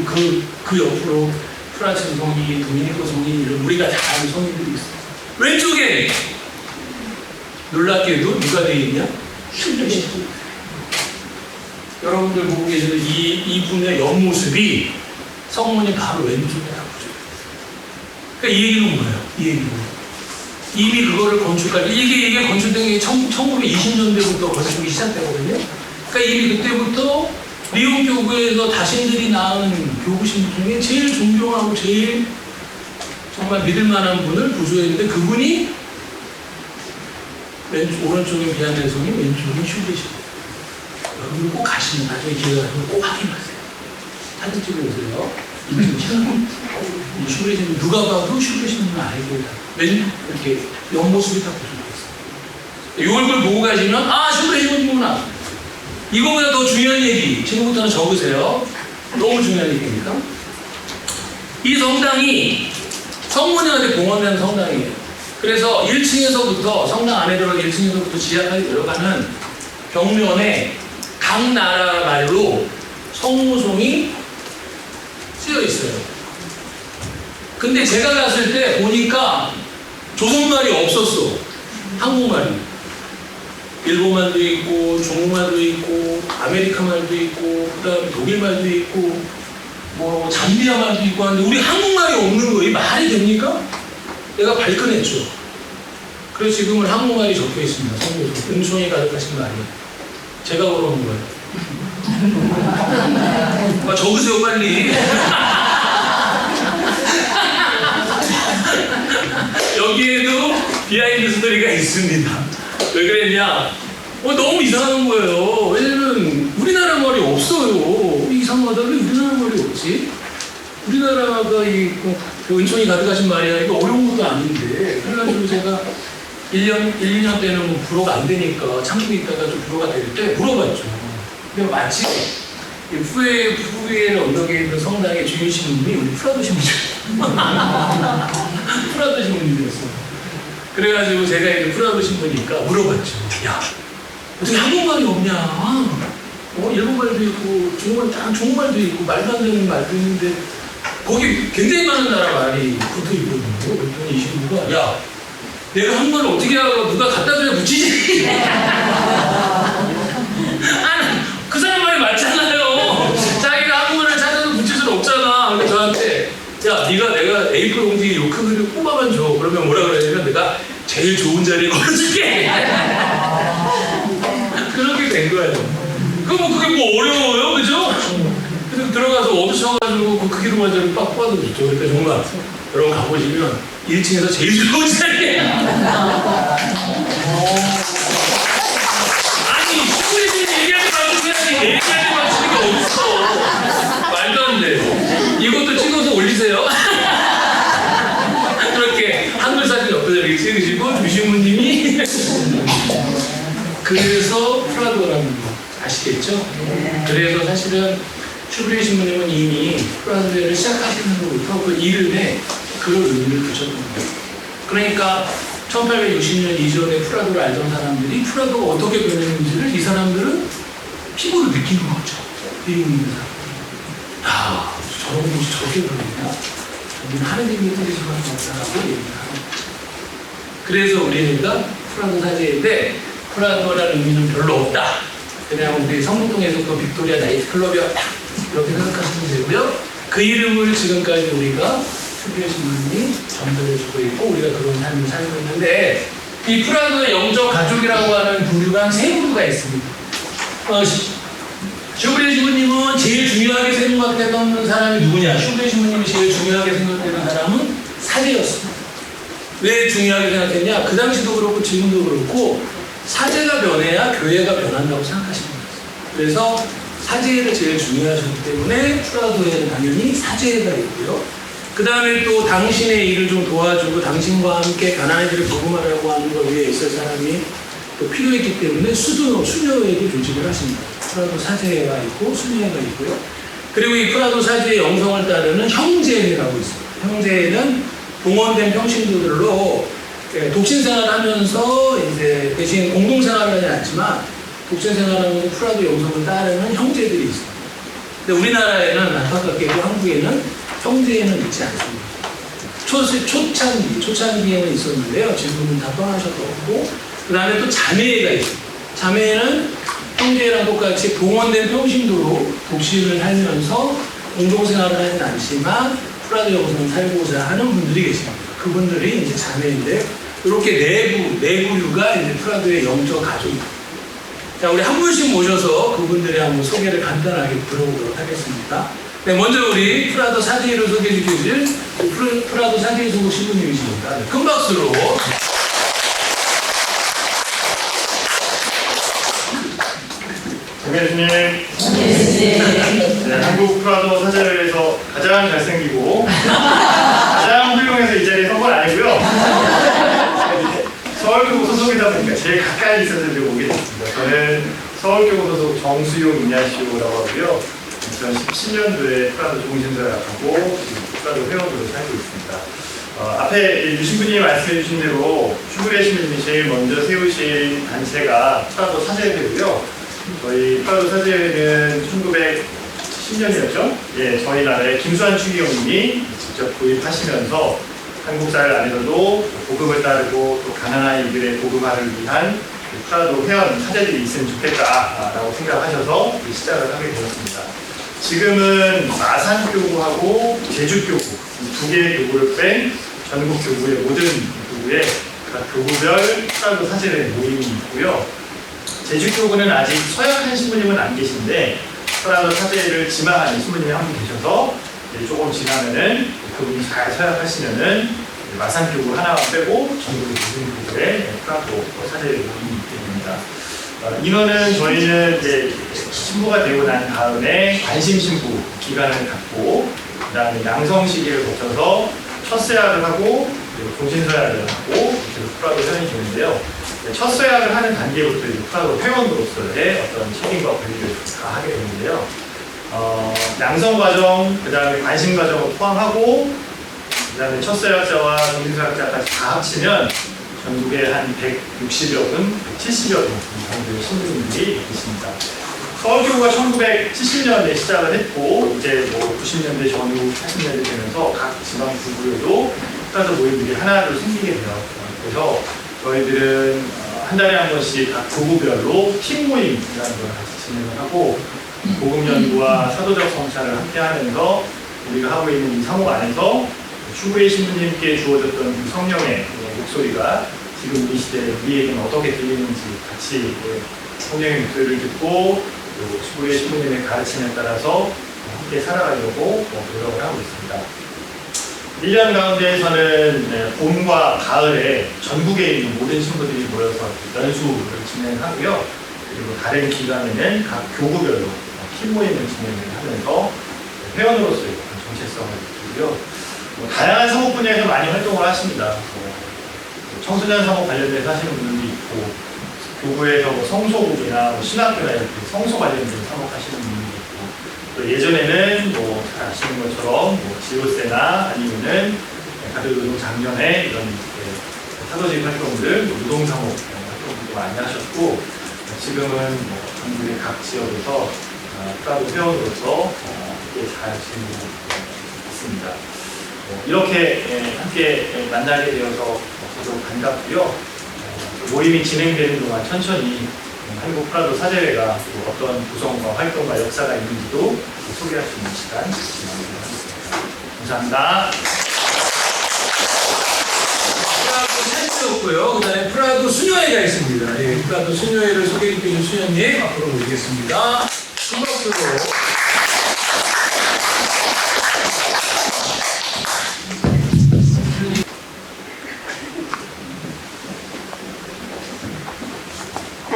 Speaker 1: 그 옆으로 프란치스 성인, 도미니코 성인, 이런 우리가 다 아는 성인들이 있어요. 왼쪽에 놀랍게도 누가 되어 있냐? 슈레시. 여러분들 보고 계시는 이분의 옆모습이 성모님 바로 왼쪽에 나오죠. 그러니까 이 얘기는 뭐예요? 이 얘기는 이미 그거를 건축할 이게 건축된 게 1920년대부터 건축이 시작되거든요. 그러니까 이미 그때부터 리옹 교구에서 다신들이 낳은 교구신 중에 제일 존경하고 제일 정말 믿을만한 분을 부조했는데 그분이 오른쪽에 비아네 성인, 왼쪽에 슈레시. 여러분 꼭 가시면 나중에 기회가 되면 꼭 확인하세요. 사진 찍어보세요. 이 슈레시는 누가 봐도 슈레시는 알고 이렇게 옆모습이 딱 보여져 있어요. 이 얼굴 보고 가시면 슈레시는구나. 이거보다 더 중요한 얘기 지금부터는 적으세요. 너무 중요한 얘기니까. 이 성당이 성모님한테 봉헌된 성당이에요. 그래서 1층에서부터 성당 안에 들어가 1층에서부터 지하까지 들어가는 벽면에 각 나라 말로 성모송이 쓰여 있어요. 근데 제가 갔을 때 보니까 조선말이 없었어. 한국말이. 일본말도 있고 중국말도 있고 아메리카말도 있고 그다음에 독일말도 있고 뭐 잠비아말도 있고 하는데 우리 한국말이 없는 거예요. 말이 됩니까? 내가 발끈했죠. 그래서 지금은 한국말이 적혀 있습니다. 성모송. 은총이 가득하신 말이에요. 제가 걸어온 거예요. 적으세요 빨리. 여기에도 비하인드 스토리가 있습니다. 왜 그랬냐? 너무 이상한 거예요. 왜냐면 우리나라 말이 없어요. 이상하다. 왜 우리나라 말이 없지? 우리나라가 그 은총이 가득하신 말이야. 이거 어려운 것도 아닌데. 그래가지고 제가 1년, 2년 때는 뭐 불어가 안 되니까 참고 있다가 좀 불어가 될 때 물어봤죠. 근데 마치 후에 언덕에 있는 성당의 주인 신부님이 우리 프라도 신부님. 프라도 신부님이었어요. 그래가지고 제가 이제 프라도 신부니까 물어봤죠. 야, 어떻게 한국말이 없냐? 일본말도 있고 중국말도 있고 말도 안 되는 말도 있는데 거기 굉장히 많은 나라 말이 붙어 있거든요. 그랬더니 이 신부가 야, 내가 한국말을 어떻게 알아? 누가 갖다 줘야 붙이지? 그 사람 말이 맞잖아요. 자기가 한국말을 찾아서 붙일 수는 없잖아. 그래서 저한테 야, 내가 A4 용지 이 크기를 뽑아만 줘. 그러면 뭐라 그러냐면 내가 제일 좋은 자리에 걸어줄게. 그렇게 된 거예요. 그게 뭐 어려워요, 그죠? 그래서 들어가서 얻으셔가지고 그 크기로만 좀 빡 뽑아줬죠. 그러니까 정말 여러분 가보시면 1층에서 제일 좋은 자리에. 아니, 슈프리님 얘기하지 말고 그냥 얘기하지 마시는 게 어딨어. 말도 안 돼. 이것도 찍어서 올리세요. 그렇게 한글 사진 옆에다 이렇게 찍으시고 주신부님이 그래서 프라도라는 거 아시겠죠? 그래서 사실은 슈브리 신부님은 이미 프라도를 시작하시는 것부터 그 이름에 그런 의미를 붙였던 거예요. 그러니까 1860년 이전에 프라도를 알던 사람들이 프라도가 어떻게 변했는지를 이 사람들은 피부로 느끼는 거죠. 미국 있는 사람들. 저런 곳이 저렇게 변했나? 여기는 하느님의 뜻이 저런 거다라고 얘기를 하는 거죠. 그래서 우리가 프라도 사제인데 프라도라는 의미는 별로 없다. 그냥 우리 성북동에서 그 빅토리아 나이트클럽이었다. 이렇게 생각하시면 되고요. 그 이름을 지금까지 우리가 슈브리 신부님이 전달해주고 있고 우리가 그런 삶을 살고 있는데 이 프라도의 영적 가족이라고 하는 부류가 세 부류가 있습니다. 슈브리 신부님은 제일 중요하게 생각했던 사람이 누구냐? 슈브리 신부님이 제일 중요하게 생각했던 사람은 사제였습니다. 왜 중요하게 생각했냐? 그 당시도 그렇고 지금도 그렇고 사제가 변해야 교회가 변한다고 생각하시는 거예요. 그래서 사제를 제일 중요하셨기 때문에 프라도에는 당연히 사제가 있고요. 그 다음에 또 당신의 일을 좀 도와주고 당신과 함께 가난이들을 복음하라고 하는 것 위에 있을 사람이 또 필요했기 때문에 수녀회도 조직을 하십니다. 프라도 사제가 있고 수녀회가 있고요. 그리고 이 프라도 사제의 영성을 따르는 형제회라고 있습니다. 형제회는 동원된 평신도들로 독신생활을 하면서 이제 대신 공동생활을 하지 않지만 독신생활하면서 프라도 영성을 따르는 형제들이 있습니다. 근데 우리나라에는 안타깝게도 한국에는 형제회는 있지 않습니다. 초창기에는 있었는데요. 지금은 다 떠나셨고, 그 다음에 또 자매회가 있습니다. 자매회는 형제랑 똑같이 동원된 평신도로 독신을 하면서 공동생활을 하진 않지만 프라도 영성을 살고자 하는 분들이 계십니다. 그분들이 이제 자매인데 이렇게 내부류가 이제 프라도의 영적 가족입니다. 자, 우리 한 분씩 모셔서 그분들의 한번 소개를 간단하게 들어보도록 하겠습니다. 네, 먼저 우리 프라도 사제를 소개해 주실 프라도 사제 소속 신부님이십니다. 네, 큰 박수로.
Speaker 2: 장례주님, 네, 한국 프라도 사제회에서 가장 잘생기고 가장 훌륭해서 이 자리에 선 건 아니고요. 서울교구 소속이다 보니까 제일 가까이 있어서 오게 됐습니다. 저는 서울교구 소속 정수용 이냐시오라고 하고요. 2017년도에 프라도 종신서약하고 프라도 회원으로 살고 있습니다. 앞에 유신부님이 말씀해 주신 대로 슈브레 시민님이 제일 먼저 세우신 단체가 프라도 사제회고요. 저희 프라도 사제회는 1910년이었죠? 예, 저희 나라의 김수환 추기경님이 직접 도입하시면서 한국 사회 안에서도 복음을 따르고 또 가난한 이들의 복음화를 위한 프라도 회원 사제들이 있으면 좋겠다라고 생각하셔서 시작을 하게 되었습니다. 지금은 마산교구하고 제주교구 두 개의 교구를 뺀 전국 교구의 모든 교구에 각 교구별 프라도 사제회 모임이 있고요. 제주교구는 아직 서약한 신부님은 안 계신데 프라도 사제를 지망하는 신부님이 한 분 계셔서 조금 지나면은 그분이 잘 서약하시면은 마산교구 하나만 빼고 전국의 모든 교구에 프라도 사제를 모임이 있게 됩니다. 인원은 저희는 이제 신부가 되고 난 다음에 관심 신부 기간을 갖고 그 다음에 양성 시기를 거쳐서 첫 서약을 하고 그리고 종신서약을 하고 프라도 회원이 되는데요. 첫 서약을 하는 단계부터 프라도 회원으로서의 어떤 책임과 권리를 다하게 되는데요. 양성 과정, 그 다음에 관심 과정을 포함하고 그 다음에 첫 서약자와 종신서약자까지 다 합치면 전국에 한 160여 분, 170여 분 정도의 신부님들이 계십니다. 서울교구가 1970년에 시작을 했고 이제 뭐 90년대 전후 80년대 되면서 각 지방 구구에도 프라도 모임들이 하나둘 생기게 돼요. 그래서 저희들은 한 달에 한 번씩 각 구구별로 팀 모임이라는 걸 같이 진행을 하고 복음 연구와 사도적 성찰을 함께 하면서 우리가 하고 있는 이 사목 안에서 슈브레 신부님께 주어졌던 그 성령의 목소리가 지금 이 시대에 우리에게는 어떻게 들리는지 같이 성령의 목소리를 듣고 슈브레 신부님의 가르침에 따라서 함께 살아가려고 노력을 하고 있습니다. 1년 가운데에서는 봄과 가을에 전국에 있는 모든 신부들이 모여서 연수를 진행하고요. 그리고 다른 기간에는 각 교구별로 팀 모임을 진행을 하면서 회원으로서의 정체성을 두고요. 다양한 사목 분야에서 많이 활동을 하십니다. 청소년 사목 관련돼서 하시는 분들도 있고, 교구에서 성소국이나 신학교나 이렇게 성소 관련된 사목 하시는 분들도 있고, 또 예전에는 잘 아시는 것처럼 지오세나 아니면은 가족노동 작년에 이런 사도직 활동들, 노동사목 활동들도 많이 하셨고, 지금은 전국의 각 지역에서 프라도 회원으로서 잘 지내고 있습니다. 이렇게 함께 만나게 되어서 저도 반갑고요. 모임이 진행되는 동안 천천히 한국 프라도 사제회가 어떤 구성과 활동과 역사가 있는지도 소개할 수 있는 시간 마련하겠습니다. 감사합니다.
Speaker 1: 프라도 사제였고요. 그 다음에 프라도 수녀회가 있습니다. 예, 프라도 수녀회를 소개해 주신 수녀님 앞으로 모시겠습니다. 큰 박수로.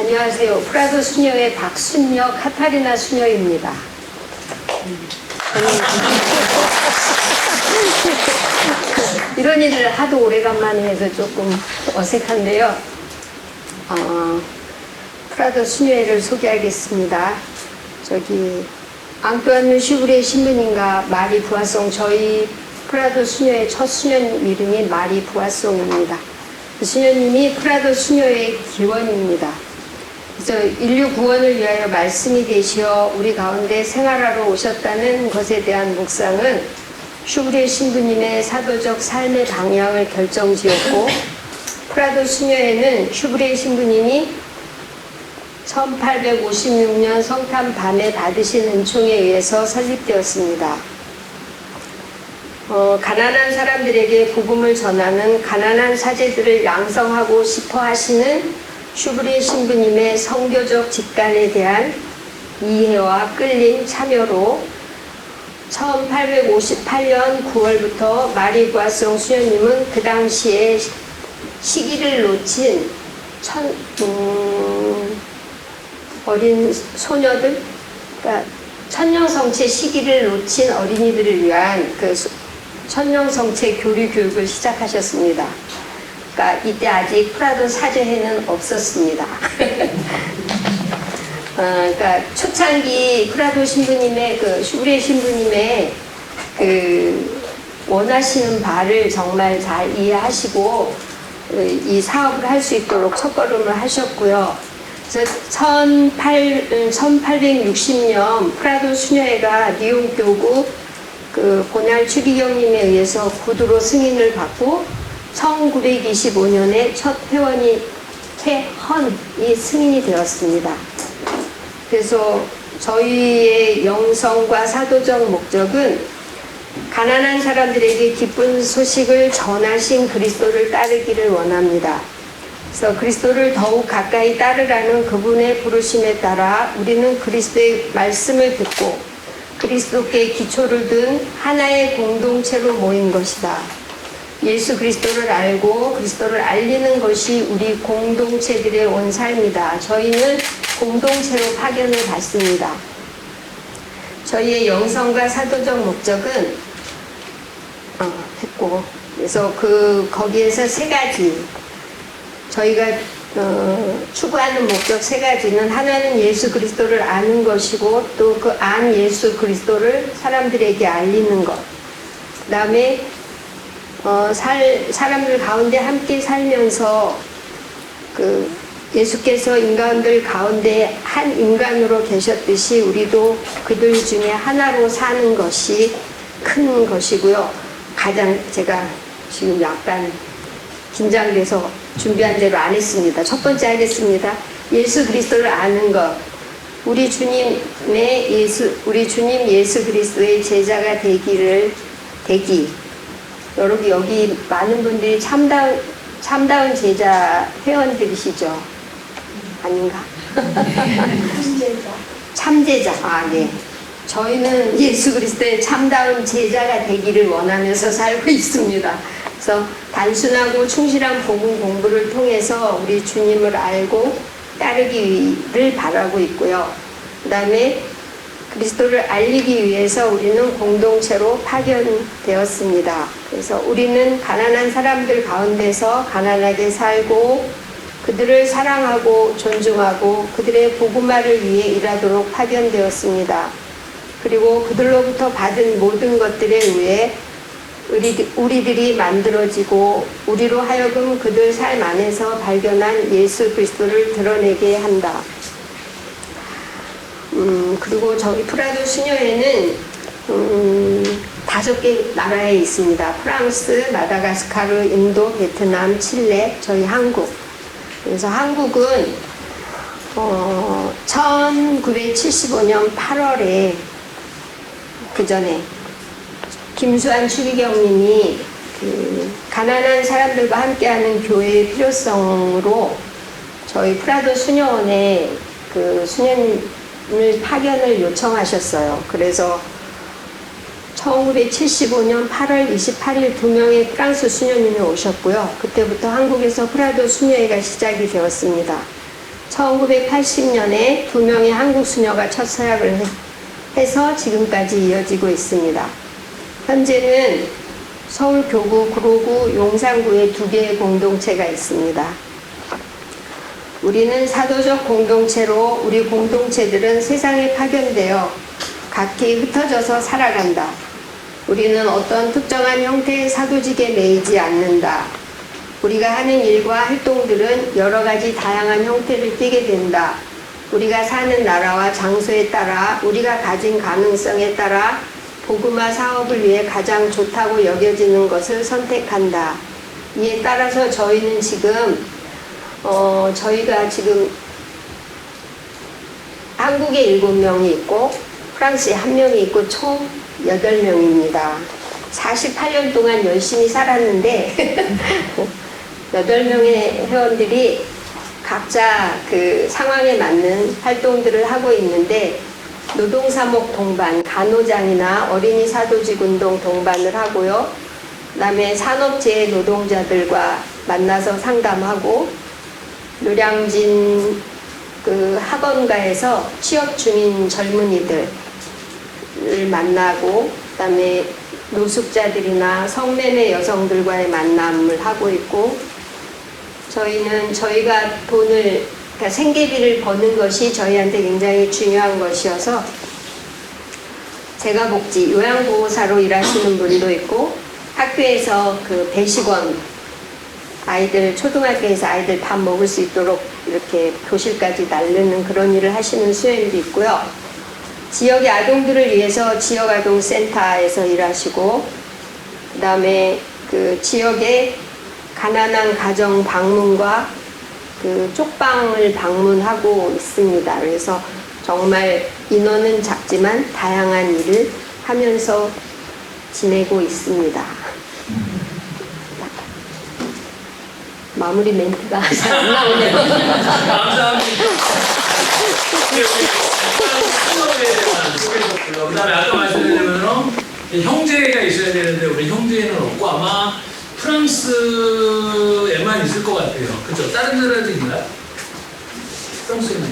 Speaker 3: 안녕하세요. 프라도 수녀의 박순녀 카타리나 수녀입니다. 이런 일을 하도 오래간만에 해서 조금 어색한데요. 프라도 수녀회를 소개하겠습니다. 앙뚜안 슈브레 신부님과 마리 부화송, 저희 프라도 수녀회 첫 수녀님 이름이 마리 부화송입니다. 그 수녀님이 프라도 수녀회의 기원입니다. 그래서 인류 구원을 위하여 말씀이 되시어 우리 가운데 생활하러 오셨다는 것에 대한 묵상은 슈브레 신부님의 사도적 삶의 방향을 결정지었고, 프라도 수녀회는 슈브레 신부님이 1856년 성탄 밤에 받으신 은총에 의해서 설립되었습니다. 가난한 사람들에게 복음을 전하는 가난한 사제들을 양성하고 싶어 하시는 슈브레 신부님의 선교적 직관에 대한 이해와 끌림, 참여로 1858년 9월부터 마리 부화송 수녀님은 그 당시에 시기를 놓친 어린 소녀들, 그러니까 천년성체 시기를 놓친 어린이들을 위한 그 천년성체 교류 교육을 시작하셨습니다. 그러니까 이때 아직 프라도 사제회는 없었습니다. 그러니까 초창기 프라도 신부님의 슈브레 신부님의 원하시는 바를 정말 잘 이해하시고 이 사업을 할 수 있도록 첫걸음을 하셨고요. 그래서 1860년 프라도 수녀회가 뉴욕 교구 본할 추기경님에 의해서 구두로 승인을 받고 1925년에 첫 회원이 승인이 되었습니다. 그래서 저희의 영성과 사도적 목적은 가난한 사람들에게 기쁜 소식을 전하신 그리스도를 따르기를 원합니다. 그래서 그리스도를 더욱 가까이 따르라는 그분의 부르심에 따라 우리는 그리스도의 말씀을 듣고 그리스도께 기초를 둔 하나의 공동체로 모인 것이다. 예수 그리스도를 알고 그리스도를 알리는 것이 우리 공동체들의 온 삶이다. 저희는 공동체로 파견을 받습니다. 저희의 영성과 사도적 목적은 했고, 그래서 거기에서 세 가지 저희가 추구하는 목적 세 가지는, 하나는 예수 그리스도를 아는 것이고 또 그 안 예수 그리스도를 사람들에게 알리는 것, 그 다음에 사람들 가운데 함께 살면서 예수께서 인간들 가운데 한 인간으로 계셨듯이 우리도 그들 중에 하나로 사는 것이 큰 것이고요. 가장 제가 지금 약간 긴장돼서 준비한 대로 안 했습니다. 첫 번째 하겠습니다. 예수 그리스도를 아는 것. 우리 주님 예수 그리스도의 제자가 되기. 여러분 여기 많은 분들이 참다운 제자 회원들이시죠? 아닌가? 참제자. 네. 저희는 예수 그리스도의 참다운 제자가 되기를 원하면서 살고 있습니다. 그래서 단순하고 충실한 복음 공부를 통해서 우리 주님을 알고 따르기를 바라고 있고요. 그 다음에 그리스도를 알리기 위해서 우리는 공동체로 파견되었습니다. 그래서 우리는 가난한 사람들 가운데서 가난하게 살고 그들을 사랑하고 존중하고 그들의 복음화를 위해 일하도록 파견되었습니다. 그리고 그들로부터 받은 모든 것들에 의해 우리들이 만들어지고 우리로 하여금 그들 삶 안에서 발견한 예수 그리스도를 드러내게 한다. 그리고 저희 프라도 수녀회는 5개 나라에 있습니다. 프랑스, 마다가스카르, 인도, 베트남, 칠레, 저희 한국. 그래서 한국은 1975년 8월에 그 전에 김수환 추기경님이 가난한 사람들과 함께하는 교회의 필요성으로 저희 프라도 수녀원에 수녀님을 파견을 요청하셨어요. 그래서 1975년 8월 28일 2명의 프랑스 수녀님이 오셨고요. 그때부터 한국에서 프라도 수녀회가 시작이 되었습니다. 1980년에 2명의 한국 수녀가 첫 서약을 해서 지금까지 이어지고 있습니다. 현재는 서울 교구, 구로구, 용산구에 2개의 공동체가 있습니다. 우리는 사도적 공동체로 우리 공동체들은 세상에 파견되어 각기 흩어져서 살아간다. 우리는 어떤 특정한 형태의 사도직에 매이지 않는다. 우리가 하는 일과 활동들은 여러 가지 다양한 형태를 띠게 된다. 우리가 사는 나라와 장소에 따라 우리가 가진 가능성에 따라 복음화 사업을 위해 가장 좋다고 여겨지는 것을 선택한다. 이에 따라서 저희는 지금 저희가 지금 한국에 7명이 있고 프랑스에 1명이 있고 총 8명입니다. 48년 동안 열심히 살았는데 8명의 회원들이 각자 그 상황에 맞는 활동들을 하고 있는데 노동사목 동반, 간호장이나 어린이 사도직 운동 동반을 하고요. 그다음에 산업재해 노동자들과 만나서 상담하고 노량진 그 학원가에서 취업 중인 젊은이들을 만나고 그다음에 노숙자들이나 성매매 여성들과의 만남을 하고 있고 저희는 저희가 돈을 그러니까 생계비를 버는 것이 저희한테 굉장히 중요한 것이어서 재가복지, 요양보호사로 일하시는 분도 있고 학교에서 그 배식원 아이들 초등학교에서 아이들 밥 먹을 수 있도록 이렇게 교실까지 나르는 그런 일을 하시는 수행도 있고요. 지역의 아동들을 위해서 지역아동센터에서 일하시고 그 다음에 그 지역의 가난한 가정 방문과 그 쪽방을 방문하고 있습니다. 그래서 정말 인원은 작지만 다양한 일을 하면서 지내고 있습니다. 마무리 멘트가 잘 안 나오네요.
Speaker 1: 감사합니다. 그 다음에 아까 말씀드리면 형제가 있어야 되는데 우리 형제는 없고 아마 프랑스에만 있을 것 같아요. 그죠? 다른 나라도 있나요? 프랑스에만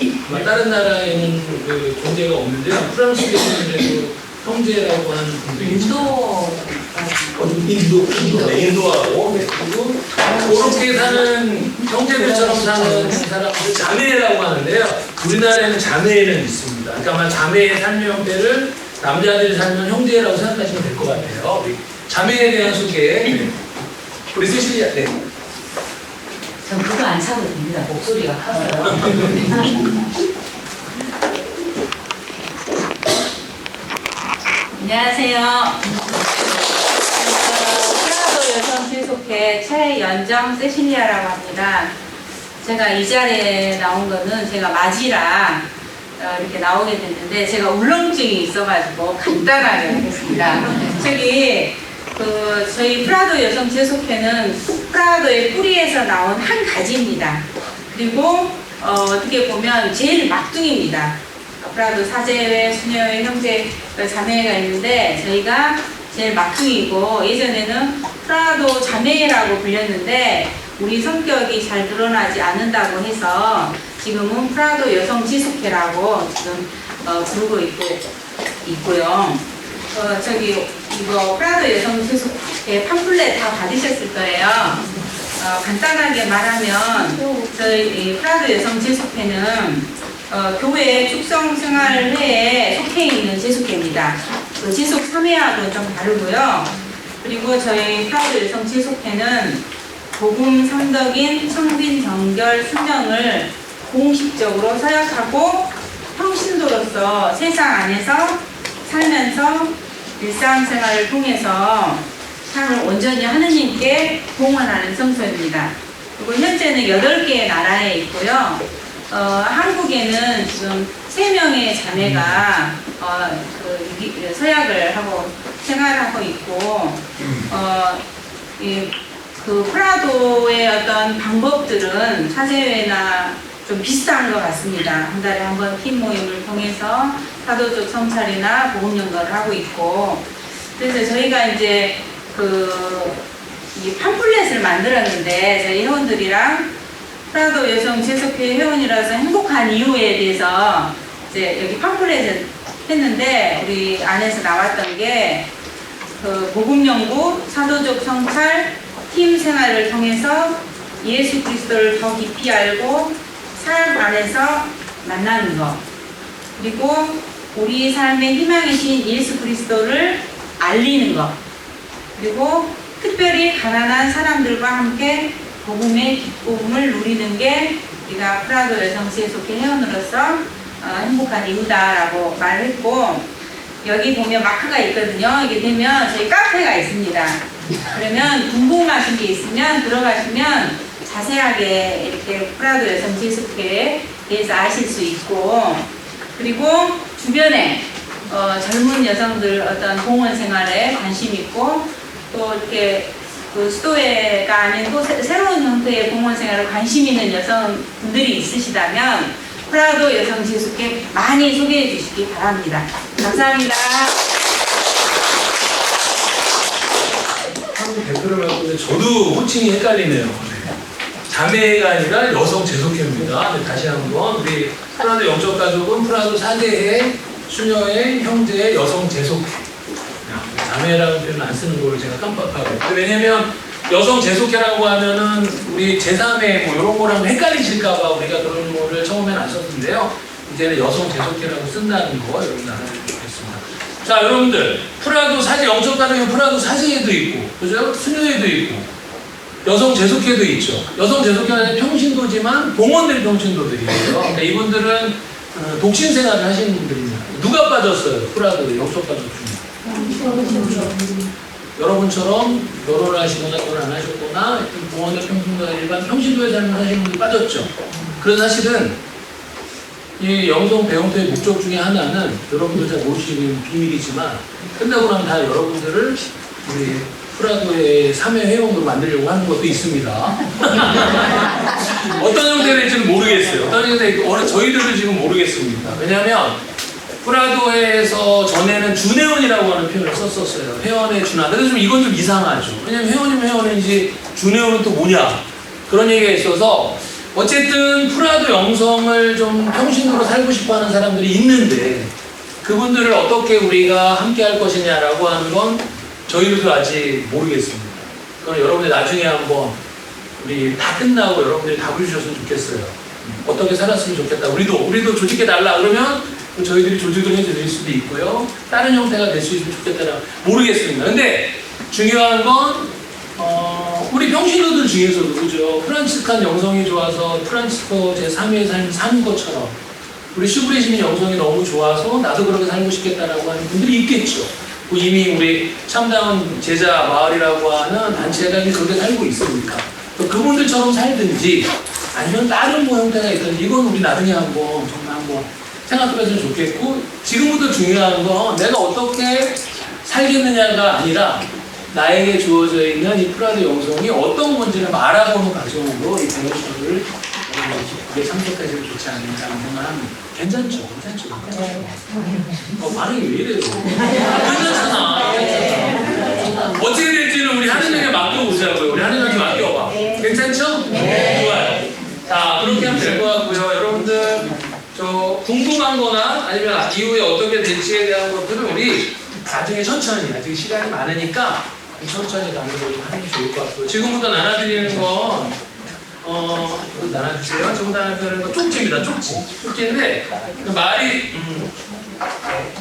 Speaker 1: 있는데 다른 나라에는 그 존재가 없는데요. 프랑스에는 그래도 형제라고 하는 분들이 인도하고 그리고 그렇게 사는 형제들처럼 사는 사람들 자매라고 하는데요. 우리나라에는 자매는 있습니다. 그러니까 아마 자매의 삶의 형태를 남자들이 살면 형제라고 생각하시면 될 것 같아요. 우리 자매에 대한 소개. 네. 우리 세실리아. 네.
Speaker 4: 전 그거 안 차도 됩니다. 목소리가 커서요. 안녕하세요. 프라도 여성체속회 최연정 세실리아라고 합니다. 제가 이 자리에 나온 거는 제가 맞이라 이렇게 나오게 됐는데 제가 울렁증이 있어가지고 간단하게 하겠습니다. 저희 프라도 여성체속회는 프라도의 뿌리에서 나온 한 가지입니다. 그리고 어떻게 보면 제일 막둥입니다. 프라도 사제회, 수녀회, 형제, 자매회가 있는데 저희가 제일 막둥이고 예전에는 프라도 자매회라고 불렸는데 우리 성격이 잘 드러나지 않는다고 해서 지금은 프라도 여성지속회라고 지금 부르고 있고요. 이거 프라도 여성지속회 팜플렛 다 받으셨을 거예요. 간단하게 말하면 저희 프라도 여성지속회는 교회 축성생활회에 속해 있는 지속회입니다. 그 지속 3회하고 좀 다르고요. 그리고 저희 프라도 여성지속회는 복음 성덕인 성빈 정결 수명을 공식적으로 서약하고 평신도로서 세상 안에서 살면서 일상생활을 통해서 삶을 온전히 하느님께 봉헌하는 성소입니다. 그리고 현재는 8개의 나라에 있고요. 한국에는 지금 3명의 자매가 서약을 하고 생활하고 있고 그 프라도의 어떤 방법들은 사제회나 좀 비슷한 것 같습니다. 한 달에 한 번 팀 모임을 통해서 사도적 성찰이나 복음 연구를 하고 있고 그래서 저희가 이제 이 팜플렛을 만들었는데 저희 회원들이랑 프라도 여성 재석회 회원이라서 행복한 이유에 대해서 이제 여기 팜플렛을 했는데 우리 안에서 나왔던 게 그 복음연구, 사도적 성찰, 팀 생활을 통해서 예수 그리스도를 더 깊이 알고 삶 안에서 만나는 것, 그리고 우리 삶의 희망이신 예수 그리스도를 알리는 것, 그리고 특별히 가난한 사람들과 함께 복음의 기쁨을 누리는 게 우리가 프라도 여성지에 속해 회원으로서 행복한 이유다라고 말을 했고, 여기 보면 마크가 있거든요. 이게 되면 저희 카페가 있습니다. 그러면 궁금하신 게 있으면 들어가시면 자세하게 이렇게 프라도 여성지에 속해 대해서 아실 수 있고, 그리고 주변에 젊은 여성들 어떤 공원 생활에 관심 있고 또 이렇게 그 수도회가 아닌 또 새로운 형태의 공원 생활에 관심 있는 여성분들이 있으시다면 프라도 여성 지수께 많이 소개해 주시기 바랍니다. 감사합니다.
Speaker 1: 한국 대표를 맡고 저도 호칭이 헷갈리네요. 자매가 아니라 여성 재속회입니다. 다시 한번 우리 프라도 영적 가족은 프라도 4대의 수녀의 형제의 여성 재속회. 자매라는 표현을 안 쓰는 걸 제가 깜빡하고. 왜냐면 여성 재속회라고 하면은 우리 제3회 뭐 이런 거랑 헷갈리실까봐 우리가 그런 거를 처음에는 안 썼는데요. 이제는 여성 재속회라고 쓴다는 거 여러분들 알아주시면 좋겠습니다. 자, 여러분들 프라도 사제 영적 가족은 프라도 사제회도 있고, 그죠? 수녀회도 있고, 여성 재속회도 있죠. 여성 재속회는 평신도지만 봉헌들 평신도들이에요. 그러니까 이분들은 독신 생활을 하시는 분들입니다. 누가 빠졌어요? 프라도 영적 가족 중에. 여러분처럼 결혼을 하시거나 결혼 안 하셨거나 봉헌들 평신도나 일반 평신도에 삶을 하시는 분들이 빠졌죠. 그래서 사실은 이 영성 배움터의 목적 중에 하나는 여러분들 잘 모르시는 비밀이지만 끝나고 나면 다 여러분들을 우리 프라도의 3회 회원으로 만들려고 하는 것도 있습니다. 어떤 형태가 될지는 모르겠어요. 어떤 형태가 될지 저희들도 지금 모르겠습니다. 왜냐하면 프라도에서 전에는 준회원이라고 하는 표현을 썼었어요. 회원의 준하. 근데 좀 이건 좀 이상하죠. 왜냐면 회원이면 회원이지 준회원은 또 뭐냐 그런 얘기가 있어서 어쨌든 프라도 영성을 좀 평신도로 살고 싶어하는 사람들이 있는데 그분들을 어떻게 우리가 함께 할 것이냐라고 하는 건 저희들도 아직 모르겠습니다. 그건 여러분들 나중에 한번 우리 다 끝나고 여러분들이 답을 주셨으면 좋겠어요. 어떻게 살았으면 좋겠다. 우리도 조직해 달라 그러면 저희들이 조직을 해드릴 수도 있고요. 다른 형태가 될 수 있으면 좋겠다라 모르겠습니다. 근데 중요한 건 우리 평신도들 중에서도 그죠. 프란치스칸 영성이 좋아서 프란치스코 제3의 삶을 사는 것처럼 우리 슈브레시민 영성이 너무 좋아서 나도 그렇게 살고 싶겠다라고 하는 분들이 있겠죠. 이미 우리 참다운 제자 마을이라고 하는 단체가 이미 그렇게 살고 있으니까 또 그분들처럼 살든지 아니면 다른 뭐 형태가 있든지 이건 우리 나중에 한번 정말 한번 생각해봤으면 좋겠고 지금부터 중요한 건 내가 어떻게 살겠느냐가 아니라 나에게 주어져 있는 이 프라도 영성이 어떤 건지를 알아보는 과정으로 이 배우식을 깊게 참석하시면 좋지 않을까 하는 생각을 합니다. 괜찮죠? 반응이 왜 이래요? 괜찮잖아. 어떻게 될지는 우리 하느님에게 맡겨보자고요. 우리 하느님한테 맡겨봐. 괜찮죠? 좋아요. 자, 그렇게 하면 될 것 같고요. 여러분들 저 궁금한 거나 아니면 이후에 어떻게 될지에 대한 것들은 우리 나중에 천천히 아직 시간이 많으니까 천천히 나누고 하는 게 좋을 것 같고요. 지금부터 나눠드리는 건 나눠주세요. 지금부터 나눠드리는 건 쪽지입니다. 쪽지인데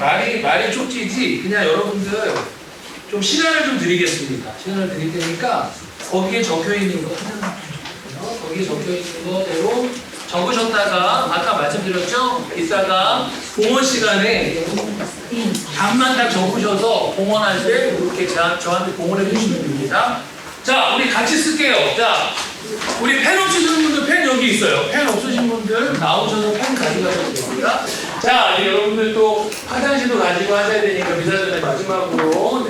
Speaker 1: 말이 쪽지지 그냥 여러분들 좀 시간을 좀 드리겠습니다. 시간을 드릴 테니까 거기에 적혀있는 거 거기에 적혀있는 거대로 적으셨다가 아까 말씀드렸죠? 이따가 봉헌 시간에 답만 딱 적으셔서 봉헌할 때 이렇게 저한테 봉헌해 주시면 됩니다. 자, 우리 같이 쓸게요. 자, 우리 펜 없으신 분들 펜 여기 있어요. 펜 없으신 분들 나오셔서 펜 가져가셔도 됩니다. 자, 이제 여러분들 또 화장실도 가지고 하셔야 되니까 미사 전에 마지막으로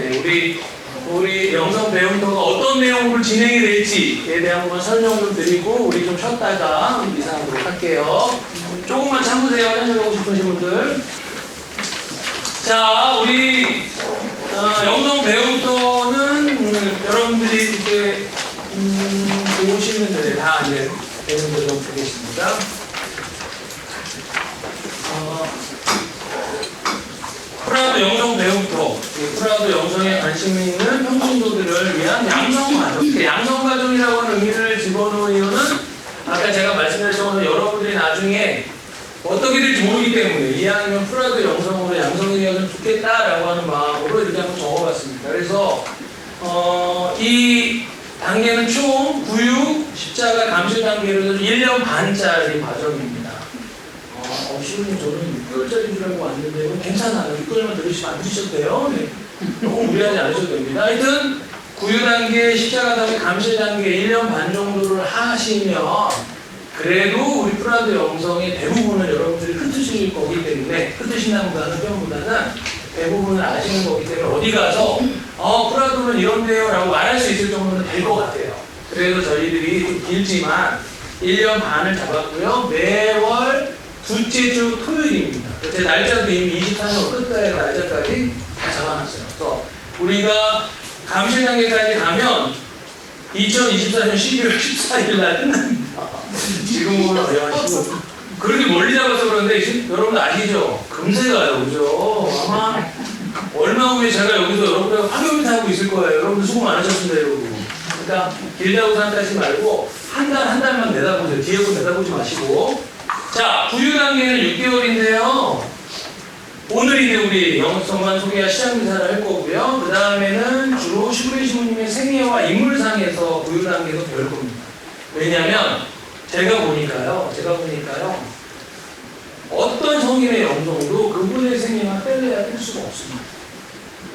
Speaker 1: 우리 영성 배움터가 어떤 내용으로 진행이 될지에 대한 건 설명 좀 드리고 우리 좀 쉬었다가 미사하도록 할게요. 조금만 참으세요. 화장실 가고 싶으신 분들. 자, 우리 영성 배움터는 여러분들이 이렇게 오시는 다 이제 배움터 하겠습니다. 프라도 영성 배우부터 프라도 영성에 관심 있는 평신도들을 위한 양성과정. 양성과정이라고 하는 의미를 집어넣은 이유는 아까 제가 말씀드렸던 것처럼 여러분들이 나중에 어떻게 될지 모르기 때문에 이왕이면 프라도 영성으로 양성이 되었으면 좋겠다라고 하는 마음으로 이렇게 한번 적어봤습니다. 그래서 이 단계는 총 구육, 십자가, 감실 단계로 1년 반짜리 과정입니다. 시부님 저는 6개월짜리 줄 알고 왔는데 괜찮아요. 6개월만 들으시면 안 드셔도 돼요. 네. 너무 무리하지 않으셔도 됩니다. 하여튼 구육 단계, 십자가 단계, 감실 단계 1년 반 정도를 하시면 그래도 우리 프라도 영성의 대부분은 여러분들이 흩으실 거기 때문에 흩으신다는 표현보다는 대부분을 아시는 거기 때문에 어디 가서 프라도는 이런데요 라고 말할 수 있을 정도는 될 것 같아요. 그래서 저희들이 좀 길지만 1년 반을 잡았고요. 매월 둘째 주 토요일입니다. 제 날짜도 이미 24년 끝까지 날짜까지 다 잡아놨어요. 그래서 우리가 감실 단계까지 가면 2024년 12월 14일 날 끝납니다. 지금은 그렇게 멀리 잡아서 그런데 여러분 아시죠? 금세 가요, 그죠? 아마 얼마 후에 제가 여기서 여러분들 화교비 하고 있을 거예요. 여러분들 수고 많으셨습니다, 여러분. 그러니까 길다고 생각하지 말고 한 달만 내다보세요. 뒤에 거 내다보지 마시고. 자, 구육 단계는 6개월인데요. 오늘 이제 우리 영성관 소개와 시작미사를 할 거고요. 그 다음에는 주로 시부리 시부님의 생애와 인물상에서 구육 단계도 배울 겁니다. 왜냐면 제가 보니까요. 어떤 성인의 영성도 그분의 생애와 뗄래야 뗄 수가 없습니다.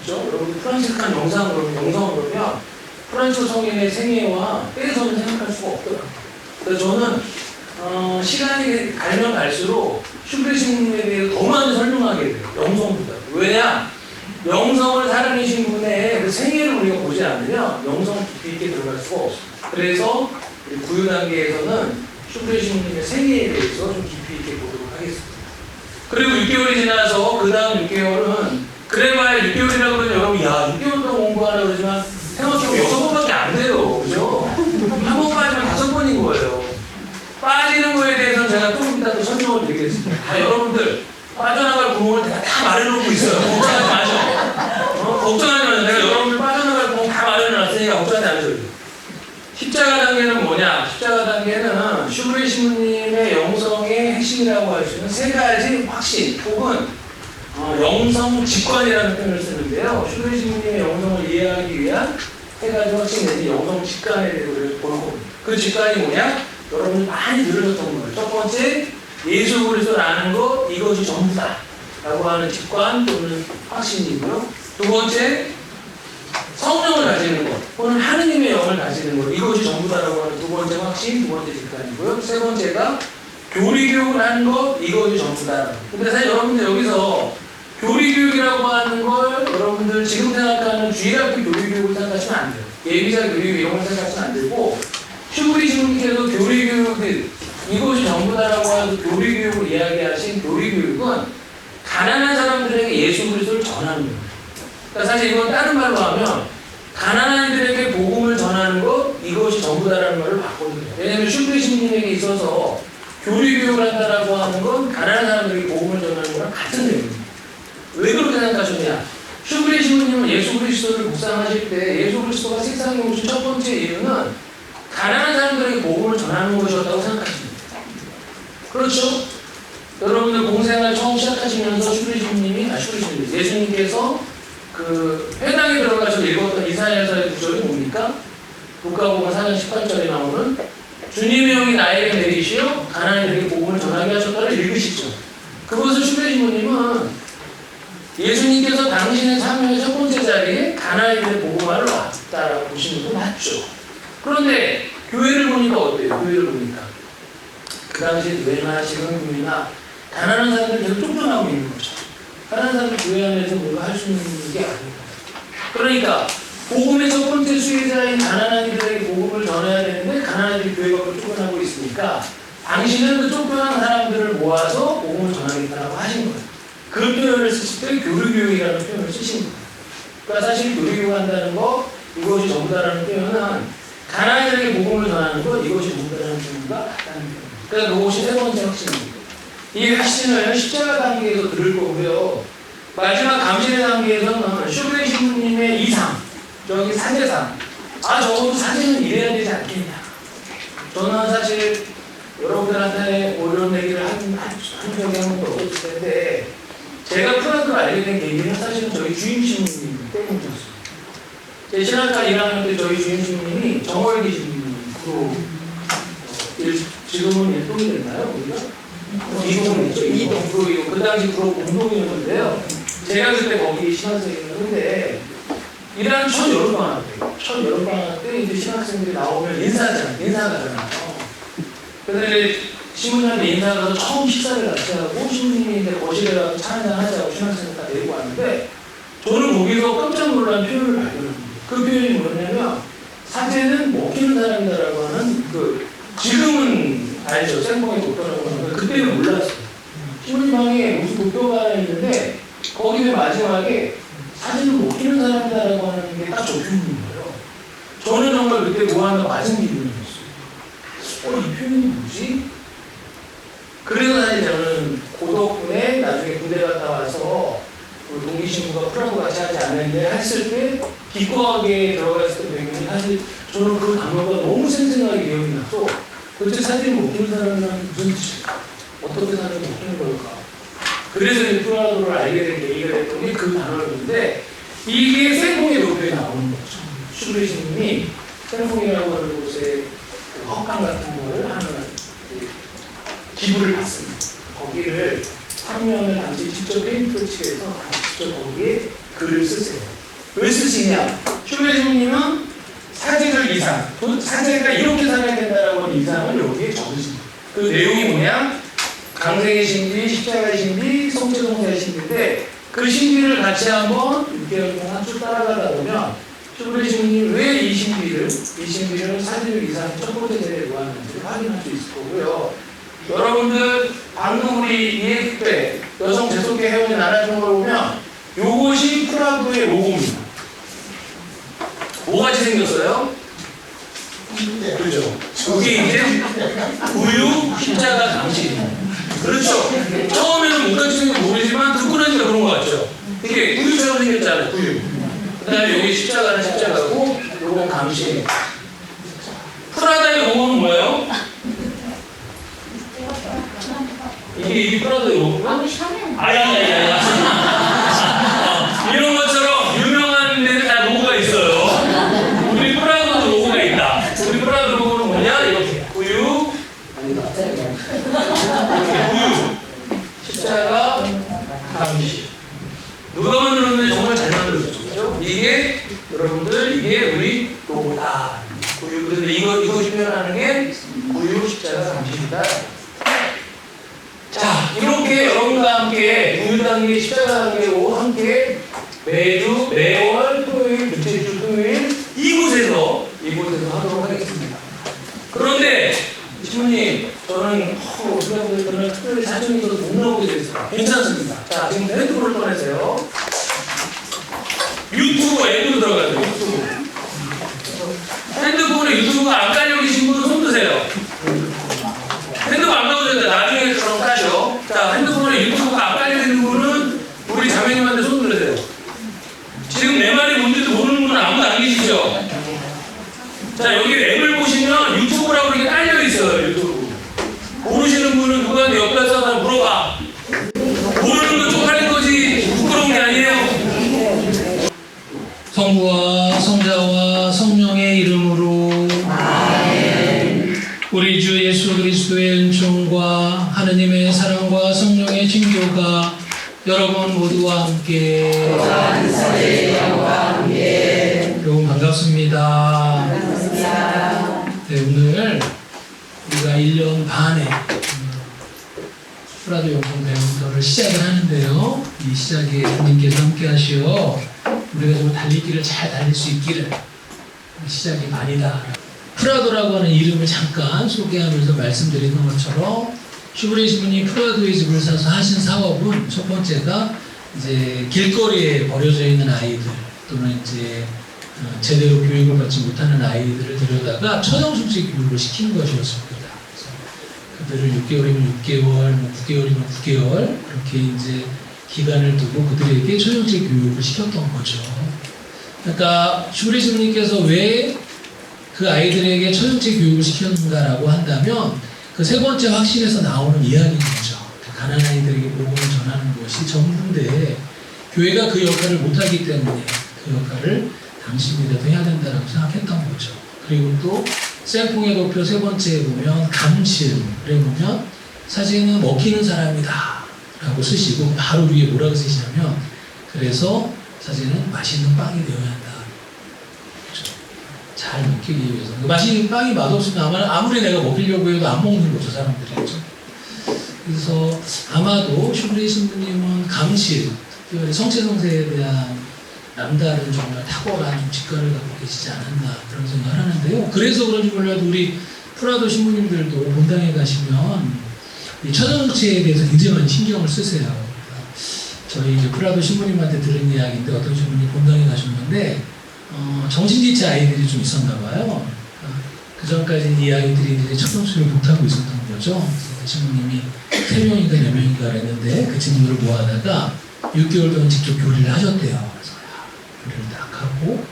Speaker 1: 그렇죠? 여러분 프란시스칸 영성을 보면 프란시스 성인의 생애와 떼서는 생각할 수가 없더라고요. 그래서 저는 시간이 가면 갈수록 슈브리 시부님에 대해서 더 많이 설명하게 돼요. 영성보다. 왜냐? 영성을 사랑하신 분의 그 생애를 우리가 보지 않으면 영성 깊이 있게 들어갈 수가 없습니다. 그래서 구육 단계에서는 슈브리 시부님의 생애에 대해서 좀 깊이 있게 보도록 하겠습니다. 그리고 6개월이 지나서 그 다음 6개월은 그래봐야 6개월이라고 그러면 여러분 야 6개월 동안 공부하라 그러지만 생각해보면 6번밖에 안 돼요. 그죠? 한 번 빠지면 5번인 거예요. 빠지는 거에 대해서는 제가 조금 이따 또 설명을 드리겠습니다. 다 여러분들 빠져나갈 구멍을 제가 다 마련해놓고 있어요. 걱정하지 마셔. 걱정하지 마셔. 내가 여러분들 빠져나갈 구멍 다 마련해놨으니까 걱정하지 않으셔도 돼요. 십자가 단계는 뭐냐? 십자가 단계는 슈브리 시부님의 영성의 핵심이라고 할 수 있는 세 가지 확신 혹은 영성 직관이라는 표현을 쓰는데요. 슈브리 시부님의 영성을 이해하기 위한 세 가지 확신 내지 영성 직관에 대해서 우리가 볼 겁니다. 그 직관이 뭐냐? 여러분이 많이 들으셨던 거예요. 첫 번째, 예수 그리스도를 아는 것, 이것이 전부다 라고 하는 직관 또는 확신이고요. 두 번째, 성령을 가지는 것, 또는 하느님의 영을 가지는 것, 이것이 전부다라고 하는 두 번째 확신, 두 번째 직관이고요. 세 번째가 교리교육을 하는 것, 이것이 전부다. 근데 사실 여러분들 여기서 교리교육이라고 하는 걸 여러분들 지금 생각하는 주일학교 교리교육을 생각하시면 안 돼요. 예비자 교리교육 이런 걸 생각하시면 안 되고 슈브리 시부님께서 교리교육을 이것이 전부다라고 하는 교리교육을 이야기하신 교리교육은 가난한 사람들에게 예수 그리스도를 전하는 거예요. 그러니까 사실 이건 다른 말로 하면 가난한 이들에게 복음을 전하는 것 이것이 전부다라는 말을 바꿔드려요. 왜냐하면 슈브리 시부님에게 있어서 교리교육을 한다라고 하는 건 가난한 사람들에게 복음을 전하는 거랑 같은 내용입니다. 왜 그렇게 생각하셨냐? 슈브리 시부님은 예수 그리스도를 묵상하실 때 예수 그리스도가 세상에 오신 첫 번째 이유는 가난한 사람들에게 복음을 전하는 것이었다고 생각하십니다. 그렇죠? 여러분들 공생활 처음 시작하시면서 예수님께서 그 회당에 들어가서 읽었던 이사야서의 구절이 뭡니까? 누가복음 4장 18절에 나오는 주님의 영이 나에게 내리시어 가난한이들에게 복음을 전하게 하셨다를 읽으시죠. 그것을 슈브리 시부님은 예수님께서 당신의 참여의 첫 번째 자리에 가난한이들의 복음하러 왔다라고 보시는 거 맞죠? 그런데 교회를 보니까 어때요? 교회를 보니까 그 당시에 교회나 지금 교회나 가난한 사람들이 계속 쫓겨나고 있는 거죠. 가난한 사람들 교회 안에서 뭔가 할 수 있는 게 아닙니다. 그러니까 복음의 첫 번째 수혜자인 가난한 이들에게 복음을 전해야 되는데 가난한 이들이 교회 밖으로 쫓겨나고 있으니까 당신은 그 쫓겨난 사람들을 모아서 복음을 전하겠다라고 하신 거예요. 그 표현을 쓰실 때 교류교육이라는 표현을 쓰신 거예요. 그러니까 사실 교류교육 한다는 거 이것이 전부다라는 표현은 가난한 이들에게 복음을 전하는 것 이것이 전부다라는 표현과 같다는 표현입니다. 그래서 그것이 세 번째 확신입니다. 이 확신을 십자가 단계에서 들을 거고요. 마지막 감신의 단계에서는 슈브레 신부님의 이상, 저기 사제상, 적어도 사제는 이래야 되지 않겠냐. 저는 사실 여러분들한테 이런 얘기를 한 적이 한 번도 없었을 텐데, 제가 프라도를 알게 된 계기는 사실은 저희 주임 신부님 때문이었어요. 제 신학과 1학년 때 저희 주임 신부님이 정월기 신부님으로 지금은 일동이 됐나요? 우리가? 이동 프로, 그 당시 프로 공동이었는데요. 제가 그때 거기 신학생이었는데, 이란 첫 여름방학 때 이제 신학생들이 나오면 인사가잖아요. 그래서 이제 신부님한테 인사가서 처음 식사를 같이 하고, 신부님이 이제 거실에 가서 차 한잔 하자고 신학생들 다 데리고 왔는데, 저는 거기서 깜짝 놀란 표현을 발견합니다. 그 표현이 뭐냐면, 사제는 먹히는 사람이다라고 하는 지금은 알죠. 생명의 독도라고 하는 거. 그때는 몰랐어요. 신부님 방에 무슨 독도가 하나 있는데, 거기 마지막에 사진을 먹히는 사람이다라고 하는 게 딱 적혀 있는 거예요. 저는 정말 그때 무한도 맞은 기분이었어요. 이 표현이 뭐지? 그래서 사실 저는 그 덕분에 나중에 군대 갔다 와서 동기 신부가 프라도 같이 하지 않았는데 했을 때 기과학에 들어갔을 때 배경이 사실 저는 그 단어가 너무 생생하게 기억이 나서 도대체 사진을 먹히는 사람이란 무슨 뜻일까? 어떻게 사진을 먹히는 걸까? 그래서 이 프라도를 알게 된 계기가 됐던 게 그 단어였는데, 이게 생봉의 묘표에 나오는 거죠. 슈브레 신부님이 생봉이라고 하는 곳에 헛강 같은 거를 하는 기부를 받습니다. 거기를 화면을 당시 직접 페인트를 칠해서 직접 거기에 글을 쓰세요. 왜 쓰시냐? 슈브레 신부님은 사제들 이상, 사제가 이렇게 살아야 된다라고 하는 이상을 여기에 적으십니다. 그 내용이 뭐냐? 강생의 신비, 십자가의 신비, 성체동사의 신비인데, 그 신비를 같이 한번 6개월 동안 쭉 따라가다 보면 슈브레 신부님 왜 이 신비를 사제들 이상 첫 번째 대회에 모았는지를 확인할 수 있을 거고요. 여러분들 방금 우리 EFP 여성 재소개 회원이 나눠준 걸 보면 요것이 프라도의 로고입니다. 뭐같이 생겼어요? 그렇죠. 그게 이제 구유 십자가 감신입니다. 그렇죠. 처음에는 뭔가지 생긴 모르지만 듣고 나니까 그런 거 같죠. 이게 구유처럼 생겼잖아요. 구유. 그 다음에 여기 십자가는 십자가고 요건 감신. 프라다의 로고는 뭐예요? 이게 프라다의 로고가? 아야야야야. 이런 것처럼 유명한 데는 다 로고가 있어요. 우리 프라다도 로고가 있다. 우리 프라다 로고는 뭐냐? 이렇게 구유 십자가 감시. 누가 만들었는지 정말 잘 만들었죠. 그렇죠? 이게 여러분들 이게 우리 로고다. 구유. 그런데 이것이 표현하는 게 구유 십자가 감시다. 자, 이렇게 여러분과 함께 구유 단계, 십자가 단계로 함께 매월 토요일, 둘째 주 토요일 이곳에서 하도록 하겠습니다. 그런데 신부님, 저는 저는 특별히 사정이 있어서 못 나오게 됐어요. 괜찮습니다. 자, 지금 핸드폰을 꺼내세요. 유튜브 앱으로 들어가세요. 유튜브. 핸드폰에 유튜브가 안 깔려 계신 분은 손 드세요. 핸드폰 안 가도 된다. 나중에 그럼 까죠. 자, 핸드폰에 유튜브가 안 깔려 있는 분은 우리 자매님한테 손 들으세요. 지금 내 말이 뭔지도 모르는 분은 아무도 안 계시죠? 자, 여기 앱을 보시면 유튜브라고 이렇게 깔려 있어요. 유튜브. 모르시는 분은 누구한테 옆에 가서 물어봐. 모르는 건 쪽팔린 거지 부끄러운 게 아니에요. 성부와 성자와 성령의 이름으로 아멘. 우리 주 예수 그리스도의 은총과 하느님의 사랑과 성령의 징조가 여러분 모두와 함께 여러분 반갑습니다. 네, 오늘 우리가 1년 반에 프라도 연봉 배움터를 시작을 하는데요. 이 시작에 주님께서 함께 하시어 우리가 좀 달리기를 잘 달릴 수 있기를 시작이 반이다. 프라도라고 하는 이름을 잠깐 소개하면서 말씀드리는 것처럼 슈브레 신부님이 프라도의 집을 사서 하신 사업은 첫 번째가 이제 길거리에 버려져 있는 아이들 또는 이제 제대로 교육을 받지 못하는 아이들을 데려다가 초등숙제 교육을 시키는 것이었습니다. 그래서 그들을 6개월이면 6개월, 뭐 9개월이면 9개월 그렇게 이제 기간을 두고 그들에게 초정책 교육을 시켰던 거죠. 그러니까 슈브리 신부님께서 왜 그 아이들에게 초정책 교육을 시켰는가라고 한다면 그 세 번째 확신에서 나오는 이야기인 거죠. 가난한 아이들에게 복음을 전하는 것이 전부인데 교회가 그 역할을 못하기 때문에 그 역할을 당신이라도 해야 된다고 생각했던 거죠. 그리고 또 셀풍의 도표 세 번째에 보면 감실에 보면 사진은 먹히는 사람이다 라고 쓰시고 바로 위에 뭐라고 쓰시냐면 그래서 사진은 맛있는 빵이 되어야 한다. 그렇죠? 잘 먹히기 위해서. 맛있는 빵이 맛없으면 아무리 내가 먹이려고 해도 안 먹는 거죠, 사람들이. 그래서 아마도 슈브리 신부님은 감실, 특별히 성체성세에 대한 남다른 정말 탁월한 좀 직관을 갖고 계시지 않았나 그런 생각을 하는데요. 그래서 그런지 몰라도 우리 프라도 신부님들도 본당에 가시면 이 처정체에 대해서 굉장히 많이 신경을 쓰세요. 저희 이제 프라도 신부님한테 들은 이야기인데 어떤 신부님이 본당에 가셨는데 정신지체 아이들이 좀 있었나 봐요. 그 전까지 이 아이들이 이제 처정체를 못하고 있었던 거죠. 그 신부님이 3명인가 4명인가 그랬는데 그 친구들을 모아다가 6개월 동안 직접 교리를 하셨대요. 그래서 교리를 딱 하고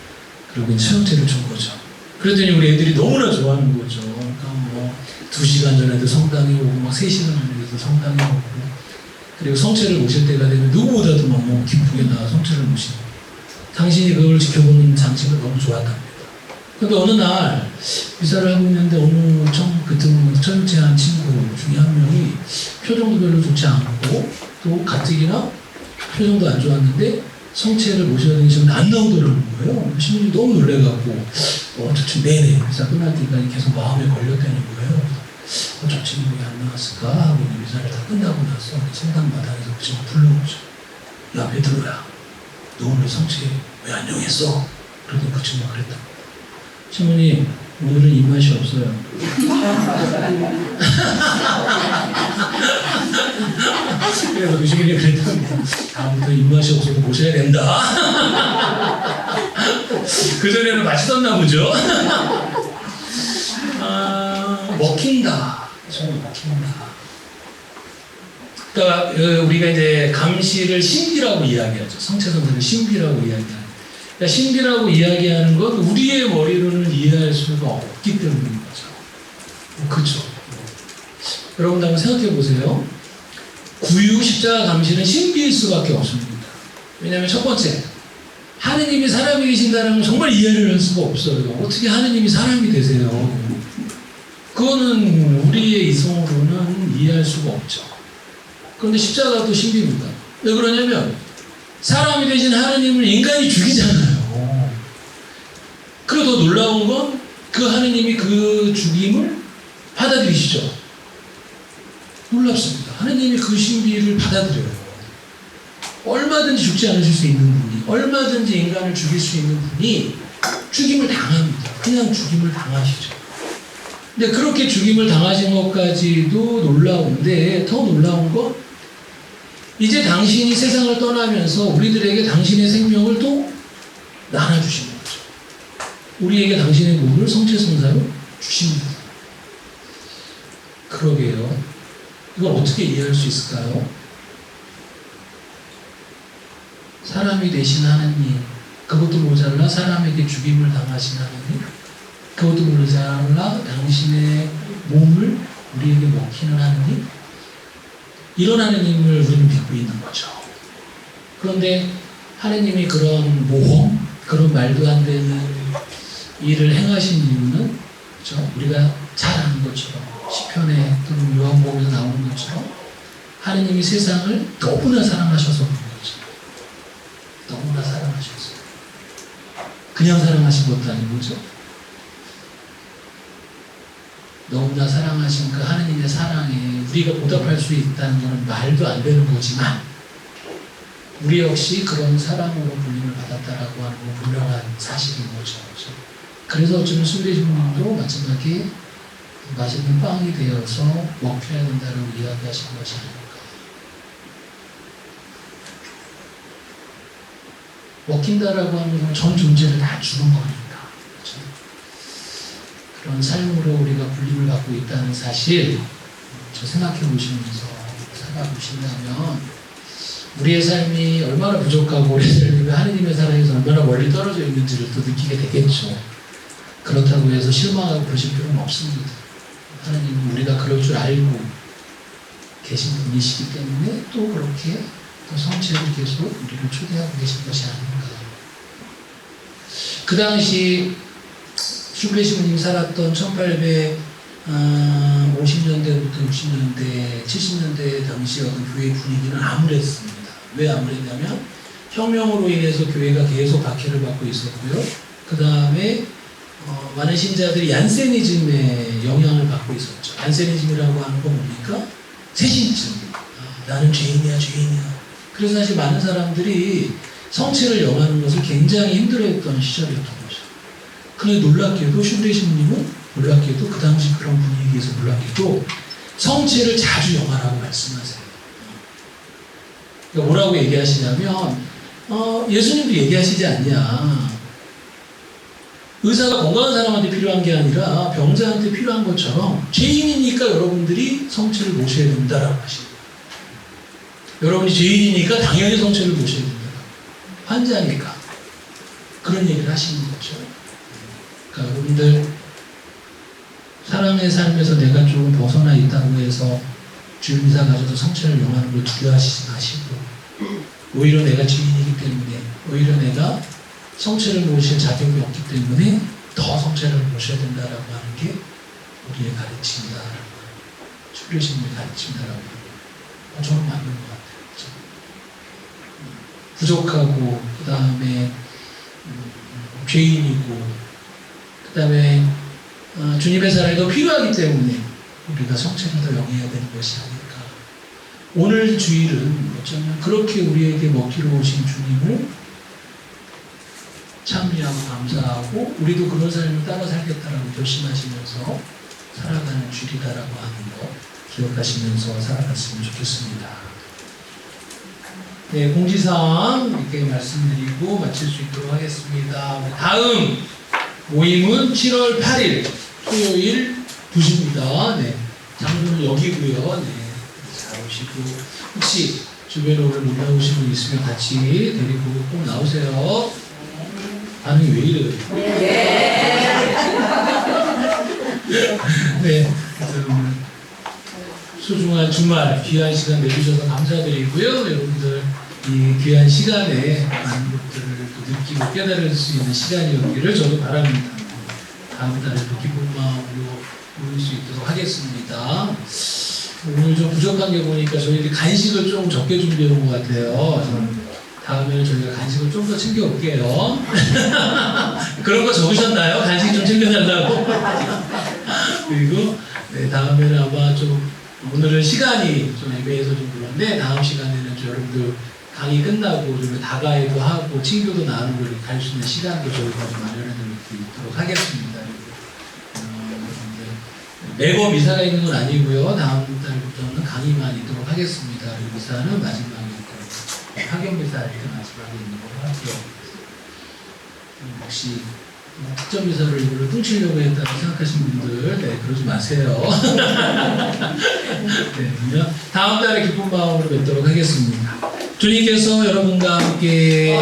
Speaker 1: 그리고 이제 처정체를 준 거죠. 그랬더니 우리 애들이 너무나 좋아하는 거죠. 그러니까 뭐 2시간 전에도 성당에 오고 막 3시간 전에도 성당에 오고 그리고 성체를 모실 때가 되면 누구보다도 막 너무 기쁘게 나와 성체를 모시고 당신이 그걸 지켜보는 장식을 너무 좋아한답니다. 근데 어느 날 미사를 하고 있는데 어느 처정체한 친구 중에 한 명이 표정도 별로 좋지 않고 또 가뜩이나 표정도 안 좋았는데 성체를 모셔야 되는 시간에 안 나오더라는 거예요. 신부님이 너무 놀래갖고 저쯤 내내 미사 끝날 때까지 계속 마음에 걸렸다는 거예요. 저 친구 왜 안 나왔을까 하고 미사를 다 끝나고 나서 성당 마당에서 그 친구 불러오죠. 야 베드로야, 너 오늘 성체 왜 안 용했어? 그러더니 그 친구가 그랬다. 신부님, 오늘은 입맛이 없어요. 그래서 그 신부님이 그랬답니다. 다음부터 입맛이 없어도 모셔야 된다. 그전에는 맛있었나 보죠? 먹힌다. 정말 먹힌다. 그러니까 우리가 이제 감시를 신비라고 이야기하죠. 성체성사를 신비라고 이야기하죠. 그러니까 신비라고 이야기하는 건 우리의 머리로는 이해할 수가 없기 때문인 거죠. 그렇죠. 여러분도 한번 생각해 보세요. 구유 십자가 감시는 신비일 수밖에 없습니다. 왜냐하면 첫 번째, 하느님이 사람이 계신다는 건 정말 이해를 할 수가 없어요. 어떻게 하느님이 사람이 되세요? 그거는 우리의 이성으로는 이해할 수가 없죠. 그런데 십자가도 신비입니다. 왜 그러냐면 사람이 되신 하느님을 인간이 죽이잖아요. 그리고 더 놀라운 건 그 하느님이 그 죽임을 받아들이시죠. 놀랍습니다. 하느님이 그 신비를 받아들여요. 얼마든지 죽지 않으실 수 있는 분이, 얼마든지 인간을 죽일 수 있는 분이 죽임을 당합니다. 그냥 죽임을 당하시죠. 근데 그렇게 죽임을 당하신 것까지도 놀라운데 더 놀라운 건 이제 당신이 세상을 떠나면서 우리들에게 당신의 생명을 또 나눠주시는 거죠. 우리에게 당신의 몸을 성체성사로 주십니다. 그러게요. 이걸 어떻게 이해할 수 있을까요? 사람이 되신 하느님, 그것도 모자라 사람에게 죽임을 당하신 하느님, 그것도 모자라 당신의 몸을 우리에게 먹히는 하느님, 이런 하느님을 우리는 믿고 있는 거죠. 그런데 하느님이 그런 모험, 그런 말도 안 되는 일을 행하신 이유는 그렇죠? 우리가 잘 아는 것처럼 시편에 또는 요한복음에서 나오는 것처럼 하느님이 세상을 너무나 사랑하셔서 그런 거죠. 너무나 사랑하셔서. 그냥 사랑하신 것도 아닌 거죠. 너무나 사랑하신 그 하느님의 사랑에 우리가 보답할 수 있다는 것은 말도 안 되는 거지만 우리 역시 그런 사랑으로 불림을 받았다라고 하는 건 분명한 사실인 거죠. 그래서 어쩌면 슈브리 신부님도 마지막에 맛있는 빵이 되어서 먹혀야 된다고 이야기하신 것이 아닐까. 먹힌다라고 하는 건 전 존재를 다 주는 거니까. 그렇죠? 그런 삶으로 우리가 불림을 받고 있다는 사실, 생각해 보시면서 살아보신다면 우리의 삶이 얼마나 부족하고 우리의 삶이 하느님의 사랑에서 얼마나 멀리 떨어져 있는지를 또 느끼게 되겠죠. 그렇다고 해서 실망하고 그러실 필요는 없습니다. 하나님은 우리가 그럴 줄 알고 계신 분이시기 때문에 또 그렇게 또 성체를 계속 우리를 초대하고 계신 것이 아닌가. 그 당시 슈브레 시부님 살았던 1850년대부터 60년대, 70년대 당시 어떤 교회 분위기는 암울했습니다. 왜 암울했냐면 혁명으로 인해서 교회가 계속 박해를 받고 있었고요. 그 다음에 많은 신자들이 얀세니즘의 영향을 받고 있었죠. 얀세니즘이라고 하는 건 뭡니까? 새신증. 나는 죄인이야. 그래서 사실 많은 사람들이 성체를 영하는 것을 굉장히 힘들어했던 시절이었던 거죠. 그런데 놀랍게도 슈브레 시부님은 놀랍게도 그 당시 그런 분위기에서 놀랍게도 성체를 자주 영하라고 말씀하세요. 그러니까 뭐라고 얘기하시냐면 예수님도 얘기하시지 않냐. 의사가 건강한 사람한테 필요한 게 아니라 병자한테 필요한 것처럼 죄인이니까 여러분들이 성체를 모셔야 된다라고 하시고, 여러분이 죄인이니까 당연히 성체를 모셔야 된다. 환자니까 그런 얘기를 하시는 거죠. 그러니까 여러분들 사람의 삶에서 내가 조금 벗어나 있다고 해서 주임사 가져서 성체를 영하는 걸 두려워하시지 마시고, 오히려 내가 죄인이기 때문에, 오히려 내가 성체를 모실 자격이 없기 때문에 더 성체를 모셔야 된다라고 하는 게 우리의 가르침이다라고, 슈브레 시부님의 가르침이다라고 저는 맞는 것 같아요. 그렇죠? 부족하고 그 다음에 죄인이고 그 다음에 주님의 사랑이 더 필요하기 때문에 우리가 성체를 더 영해야 되는 것이 아닐까. 오늘 주일은 어쩌면 그렇게 우리에게 먹기로 오신 주님을 참여하고 감사하고 우리도 그런 삶을 따라 살겠다라고 결심하시면서 살아가는 주일이다라고 하는 거 기억하시면서 살아갔으면 좋겠습니다. 네, 공지사항 이렇게 말씀드리고 마칠 수 있도록 하겠습니다. 다음 모임은 7월 8일 토요일 2시입니다. 네, 장소는 여기고요. 네, 잘 오시고 혹시 주변에 오늘 못 나오신 분 있으면 같이 데리고 꼭 나오세요. 반응이 왜 이래요? 네, 오늘 소중한 주말 귀한 시간 내주셔서 감사드리고요. 여러분들 이 귀한 시간에 많은 것들을 또 느끼고 깨달을 수 있는 시간이었기를 저도 바랍니다. 다음 달에도 기쁜 마음으로 모일 수 있도록 하겠습니다. 오늘 좀 부족한 게 보니까 저희들이 간식을 좀 적게 준비해 온 것 같아요. 다음에는 저희가 간식을 좀 더 챙겨 올게요. 그런 거 적으셨나요? 간식 좀 챙겨달라고. 그리고 네, 다음에는 아마 좀 오늘은 시간이 좀 애매해서 좀 그런데 다음 시간에는 좀 여러분들 강의 끝나고 좀 다가에도 하고 친교도 나누고 이렇게 갈 수 있는 시간도 저희가 좀 마련해 드리도록 하겠습니다. 매번 미사가 있는 건 아니고요. 다음 달부터는 강의만 있도록 하겠습니다. 그리고 미사는 마지막에 있고 학연 미사 이렇게 마지막에 있는 걸로 할게요. 혹시 특정 미사를 이걸로 훔치려고 했다고 생각하시는 분들, 네, 그러지 마세요. 네, 그러면 다음 달에 기쁜 마음으로 뵙도록 하겠습니다. 주님께서 여러분과 함께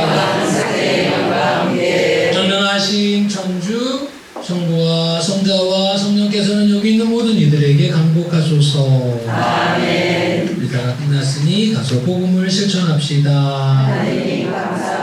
Speaker 1: 전능하신 천주 성부와 성자와 성령께서는 여기 있는 모든 이들에게 강복하소서. 아멘. 우리가 끝났으니 가서 복음을 실천합시다. 하나님 감사합니다.